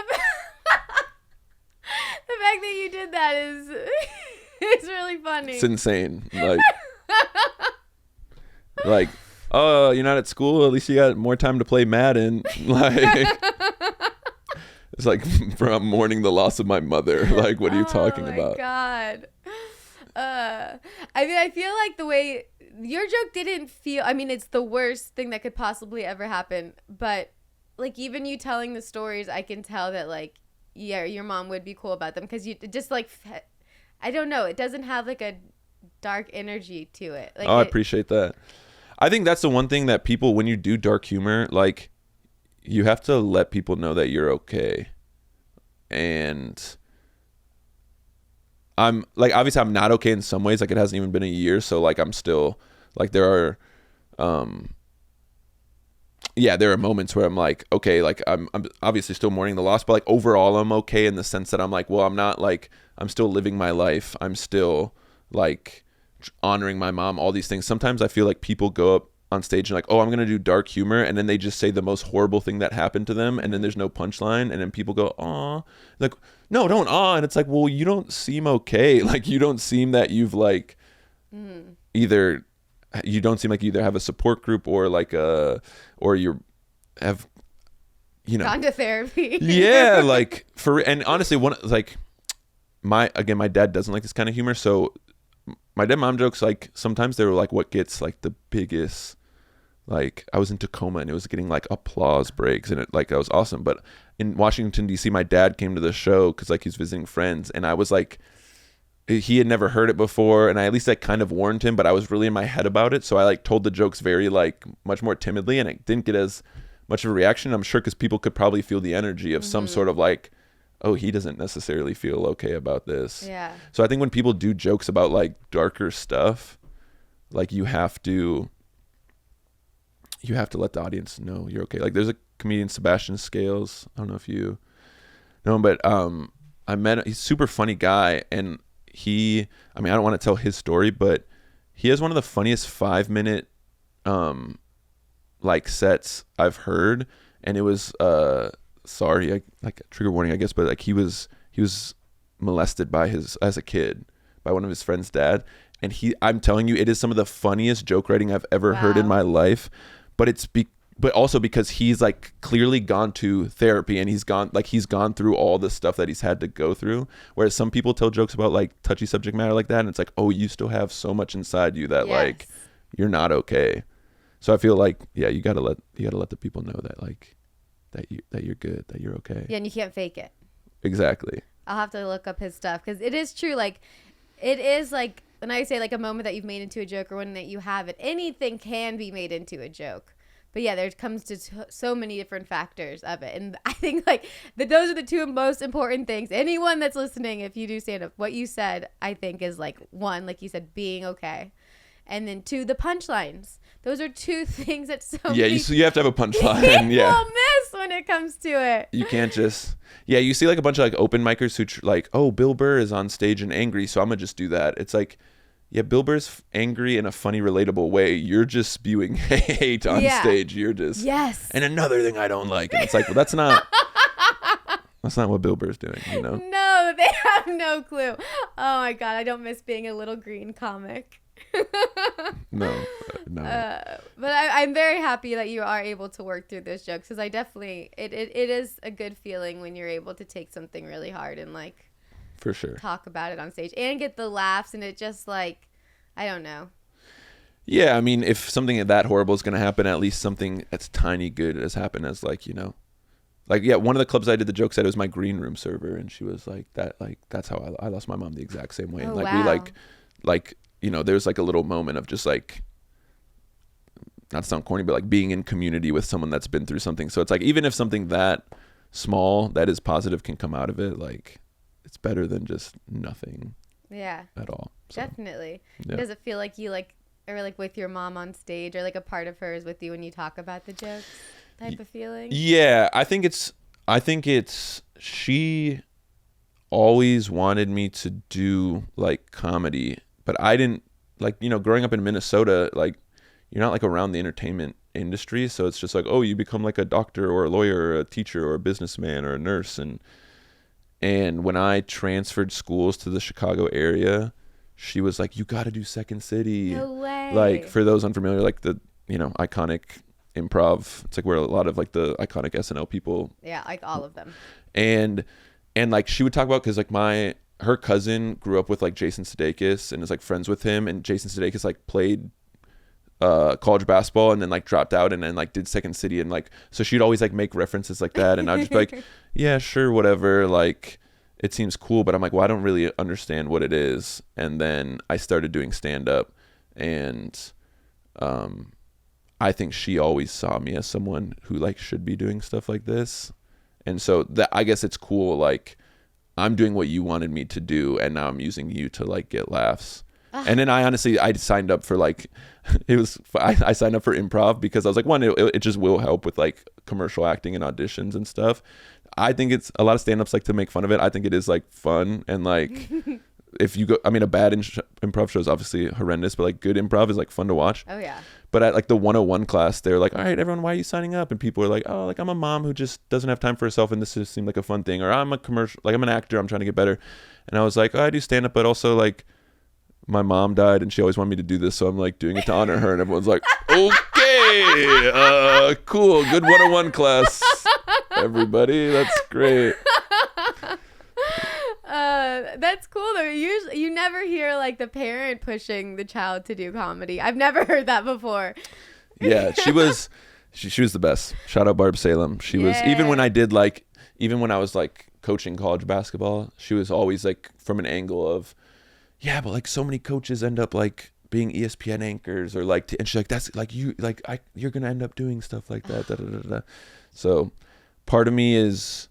the fact that you did that is it's really funny. It's insane. Like, oh, you're not at school? At least you got more time to play Madden. Like, it's like from mourning the loss of my mother. Like, what are you talking about? Oh, my God. I mean, I feel like the way your joke didn't feel, I mean, it's the worst thing that could possibly ever happen. But, like, even you telling the stories, I can tell that, like, yeah, your mom would be cool about them because you just like, I don't know, it doesn't have like a dark energy to it. Like, I appreciate that. I think that's the one thing that people, when you do dark humor, like you have to let people know that you're okay. And I'm like, obviously I'm not okay in some ways. Like it hasn't even been a year. So like, I'm still like, there are moments where I'm like, okay, like I'm obviously still mourning the loss, but like overall I'm okay in the sense that I'm like, well, I'm not like, I'm still living my life. I'm still like honoring my mom, all these things. Sometimes I feel like people go up on stage and like, oh, I'm going to do dark humor. And then they just say the most horrible thing that happened to them. And then there's no punchline. And then people go, aw, like, no, don't aw. And it's like, well, you don't seem okay. Like you don't seem that you've like either, you don't seem like you either have a support group or like or you have, you know, gone to therapy. Yeah, like and honestly, one like my dad doesn't like this kind of humor, so my dad mom jokes, like sometimes they were like what gets like the biggest, like I was in Tacoma and it was getting like applause breaks and it like that was awesome. But in Washington DC, my dad came to the show because like he's visiting friends, and I was like, he had never heard it before, and I at least like kind of warned him, but I was really in my head about it, so I like told the jokes very like much more timidly, and it didn't get as much of a reaction, I'm sure, because people could probably feel the energy of some sort of like, oh, he doesn't necessarily feel okay about this. Yeah. So I think when people do jokes about like darker stuff, like you have to let the audience know you're okay. Like there's a comedian, Sebastian Scales, I don't know if you know him, but I met him. He's a super funny guy, and I don't want to tell his story, but he has one of the funniest 5-minute like sets I've heard, and it was sorry, like trigger warning, I guess, but like he was molested as a kid by one of his friend's dad, and I'm telling you, it is some of the funniest joke writing I've ever heard in my life, but but also because he's like clearly gone to therapy and he's gone through all the stuff that he's had to go through. Whereas some people tell jokes about like touchy subject matter like that, and it's like, oh, you still have so much inside you that like you're not okay. So I feel like, yeah, you gotta let the people know that like that you're good, that you're okay. Yeah, and you can't fake it. Exactly. I'll have to look up his stuff because it is true. Like, it is like when I say like a moment that you've made into a joke or one that you haven't, anything can be made into a joke. But yeah, there comes to so many different factors of it. And I think like those are the two most important things. Anyone that's listening, if you do stand up, what you said, I think is like one, like you said, being okay. And then two, the punchlines. Those are two things that so many you have to have a punchline. people miss when it comes to it. You can't just you see like a bunch of like open micers who like, oh, Bill Burr is on stage and angry, so I'm gonna just do that. It's like, yeah, Bill Burr's angry in a funny, relatable way. You're just spewing hate on stage. You're just And another thing I don't like, and it's like, well, that's not what Bill Burr's doing, you know? No, they have no clue. Oh my God, I don't miss being a little green comic. No. But I'm very happy that you are able to work through those jokes because I definitely it is a good feeling when you're able to take something really hard and like for sure talk about it on stage and get the laughs, and it just like, I don't know. Yeah, I mean, if something that horrible is going to happen, at least something that's tiny good has happened, as like, you know, like, yeah, one of the clubs I did the joke at was my green room server, and she was like, that's how I lost my mom the exact same way. And like, wow. we like, you know, there's like a little moment of just like, not to sound corny, but like being in community with someone that's been through something. So it's like, even if something that small that is positive can come out of it, like, it's better than just nothing. Yeah. At all. So, definitely. Yeah. Does it feel like you like are like with your mom on stage, or like a part of her is with you when you talk about the jokes type of feeling? Yeah, I think it's she always wanted me to do like comedy, but I didn't, like, you know, growing up in Minnesota, like, you're not like around the entertainment industry, so it's just like, oh, you become like a doctor or a lawyer or a teacher or a businessman or a nurse. And when I transferred schools to the Chicago area, she was like, you got to do Second City. No way. Like, for those unfamiliar, like the, you know, iconic improv, it's like where a lot of like the iconic SNL people. Yeah, like all of them. And like she would talk about, because like her cousin grew up with like Jason Sudeikis and is like friends with him, and Jason Sudeikis like played college basketball and then like dropped out and then like did Second City, and like, so she'd always like make references like that, and I'd just be like, yeah, sure, whatever, like, it seems cool, but I'm like, well, I don't really understand what it is. And then I started doing stand up, and I think she always saw me as someone who like should be doing stuff like this. And so that, I guess it's cool, like, I'm doing what you wanted me to do, and now I'm using you to like get laughs. And then I signed up for like, I signed up for improv because I was like, one, it just will help with like commercial acting and auditions and stuff. I think it's a lot of stand-ups like to make fun of it. I think it is like fun, and like, if you go, I mean, a bad improv show is obviously horrendous, but like good improv is like fun to watch. Oh yeah. But at like the 101 class, they're like, all right, everyone, why are you signing up? And people are like, oh, like, I'm a mom who just doesn't have time for herself, and this just seemed like a fun thing. Or I'm I'm an actor, I'm trying to get better. And I was like, oh, I do stand-up, but also like, my mom died and she always wanted me to do this, so I'm like doing it to honor her. And everyone's like, okay, cool, good 101 class, everybody, that's great. That's cool though. Usually you never hear like the parent pushing the child to do comedy. I've never heard that before. Yeah, she was the best. Shout out Barb Salem. She was, even when I was like coaching college basketball, she was always like from an angle of, yeah, but like so many coaches end up like being ESPN anchors, or like, and she's like, that's like, you're gonna end up doing stuff like that. Da, da, da, da. So part of me is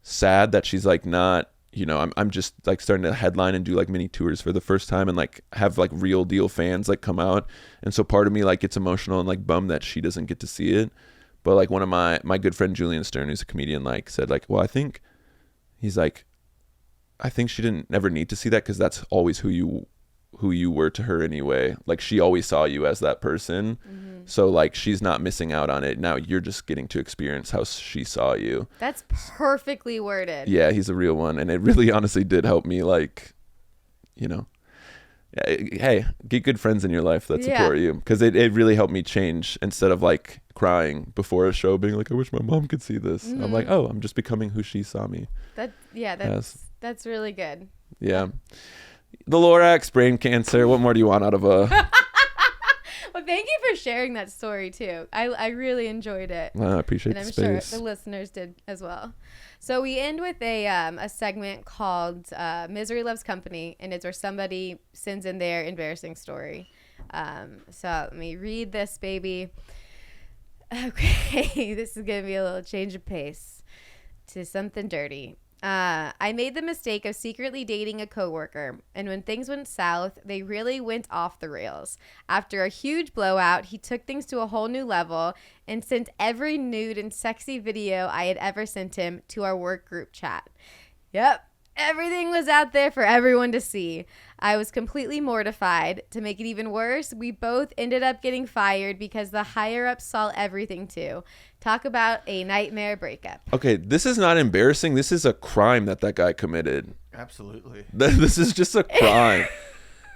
sad that she's like not, you know, I'm just like starting to headline and do like mini tours for the first time, and like have like real deal fans like come out. And so part of me like gets emotional and like bummed that she doesn't get to see it. But like one of my good friend Julian Stern, who's a comedian, like said like, well, I think she didn't never need to see that, because that's always who you were to her anyway. Like, she always saw you as that person. Mm-hmm. So like, she's not missing out on it. Now you're just getting to experience how she saw you. That's perfectly worded. Yeah, he's a real one. And it really honestly did help me, like, you know, hey, get good friends in your life that support you, because it really helped me change. Instead of like crying before a show being like, I wish my mom could see this. Mm-hmm. I'm like, oh, I'm just becoming who she saw me. That's really good. Yeah. The Lorax, brain cancer. What more do you want out of a... Well, thank you for sharing that story too. I really enjoyed it. Well, I appreciate And the I'm space. sure the listeners did as well. So we end with a segment called Misery Loves Company, and it's where somebody sends in their embarrassing story. So let me read this, baby. Okay, this is going to be a little change of pace to something dirty. I made the mistake of secretly dating a coworker, and when things went south, they really went off the rails. After a huge blowout, he took things to a whole new level and sent every nude and sexy video I had ever sent him to our work group chat. Yep. Everything was out there for everyone to see. I was completely mortified. To make it even worse, we both ended up getting fired because the higher-ups saw everything too. Talk about a nightmare breakup. Okay, this is not embarrassing. This is a crime that guy committed. Absolutely. This is just a crime.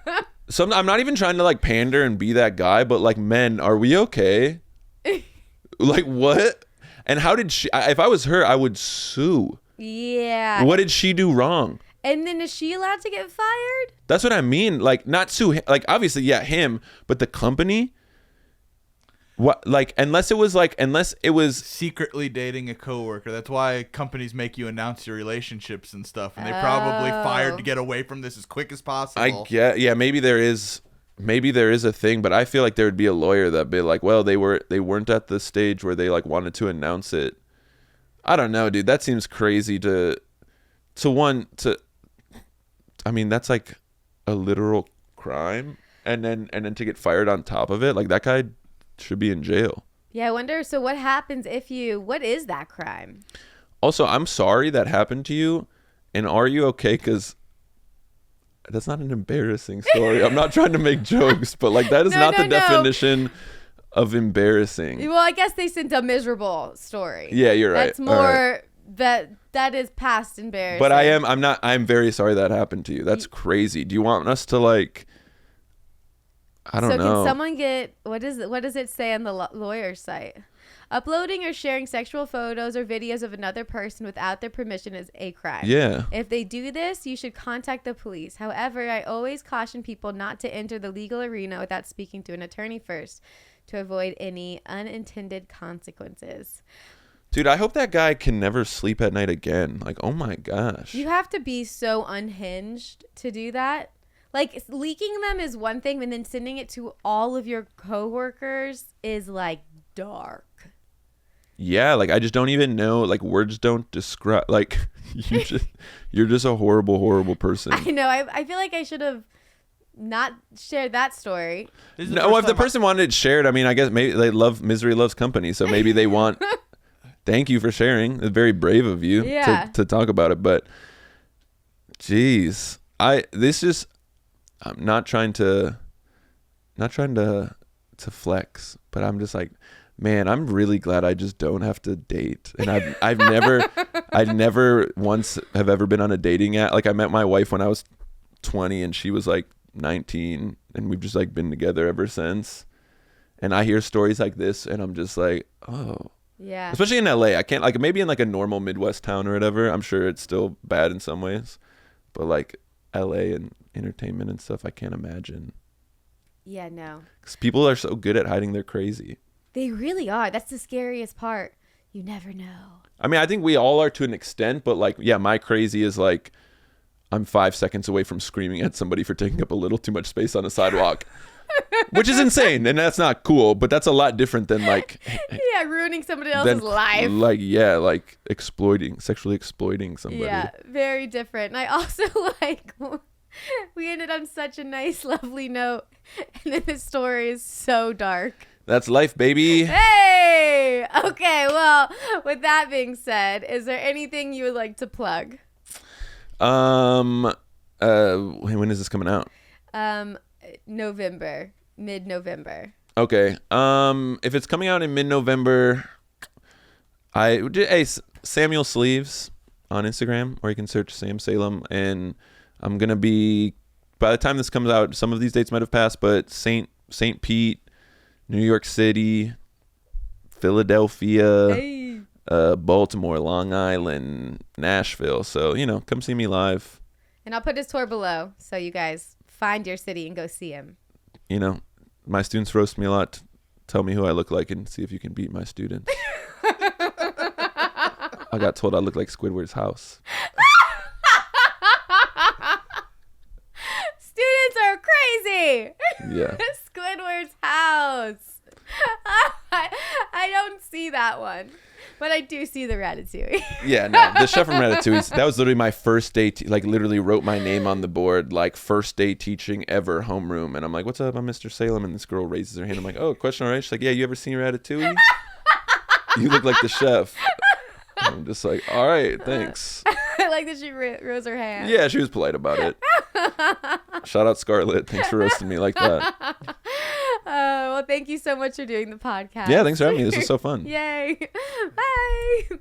I'm not even trying to like pander and be that guy, but like, men, are we okay? Like, what? And how did she? If I was her, I would sue. Yeah. What did she do wrong? And then is she allowed to get fired? That's what I mean. Like, not sue him. Like, obviously, yeah, him, but the company. What? Like, unless it was Secretly dating a coworker. That's why companies make you announce your relationships and stuff, and they probably fired to get away from this as quick as possible. I get. Yeah, maybe there is a thing, but I feel like there would be a lawyer that'd be like, well, they weren't at the stage where they like wanted to announce it. I don't know, dude. That seems crazy I mean, that's like a literal crime, and then to get fired on top of it, like that guy should be in jail. Yeah, I wonder. So what happens what is that crime? Also, I'm sorry that happened to you, and are you okay? Because that's not an embarrassing story. I'm not trying to make jokes, but like that is not the definition of embarrassing. Well, I guess they sent a miserable story. Yeah, you're right. That's more that is past embarrassing. But I'm very sorry that happened to you. That's crazy. Do you want us to like, I don't know. So can someone get, what does it say on the lawyer's site? Uploading or sharing sexual photos or videos of another person without their permission is a crime. Yeah. If they do this, you should contact the police. However, I always caution people not to enter the legal arena without speaking to an attorney first to avoid any unintended consequences. Dude, I hope that guy can never sleep at night again. Like, oh my gosh. You have to be so unhinged to do that. Like, leaking them is one thing, and then sending it to all of your coworkers is like dark. Yeah, like I just don't even know. Like, words don't describe. Like, you're just a horrible, horrible person. I know. I feel like I should have not shared that story. No, if the person wanted it shared, I mean, I guess maybe they love Misery Loves Company, so maybe they want. Thank you for sharing. It's very brave of you to talk about it, but geez, I'm not trying to flex, but I'm just like, man, I'm really glad I just don't have to date. And I've never once have ever been on a dating app. Like, I met my wife when I was 20 and she was like 19, and we've just like been together ever since. And I hear stories like this and I'm just like, oh. Yeah. Especially in LA. I can't, like, maybe in like a normal Midwest town or whatever, I'm sure it's still bad in some ways. But like LA and entertainment and stuff, I can't imagine. Yeah, no. Because people are so good at hiding their crazy. They really are. That's the scariest part. You never know. I mean, I think we all are to an extent, but like, yeah, my crazy is like, I'm 5 seconds away from screaming at somebody for taking up a little too much space on a sidewalk. Which is insane, and that's not cool, but that's a lot different than like ruining somebody else's life. Like, sexually exploiting somebody. Yeah, very different. And I also like, we ended on such a nice, lovely note, and then the story is so dark. That's life, baby. Hey! Okay, well, with that being said, is there anything you would like to plug? When is this coming out? Mid-November. Okay. If it's coming out in mid-November, Samuel Sleeves on Instagram, or you can search Sam Salem, and I'm gonna be, by the time this comes out, some of these dates might have passed, but St. Pete, New York City, Philadelphia, Baltimore, Long Island, Nashville. So, come see me live. And I'll put his tour below so you guys find your city and go see him. My students roast me a lot. Tell me who I look like and see if you can beat my students. I got told I look like Squidward's house. Students are crazy. Yeah. Squidward's house. I don't see that one, but I do see the Ratatouille. Yeah, no, the chef from Ratatouille, that was literally my first day, like literally wrote my name on the board, like first day teaching ever, homeroom. And I'm like, what's up? I'm Mr. Salem. And this girl raises her hand. I'm like, oh, question, all right? She's like, yeah, you ever seen Ratatouille? You look like the chef. I'm just like, all right, thanks. I like that she rose her hand. Yeah, she was polite about it. Shout out Scarlett. Thanks for roasting me like that. Well, thank you so much for doing the podcast. Yeah, thanks for having me. This was so fun. Yay. Bye.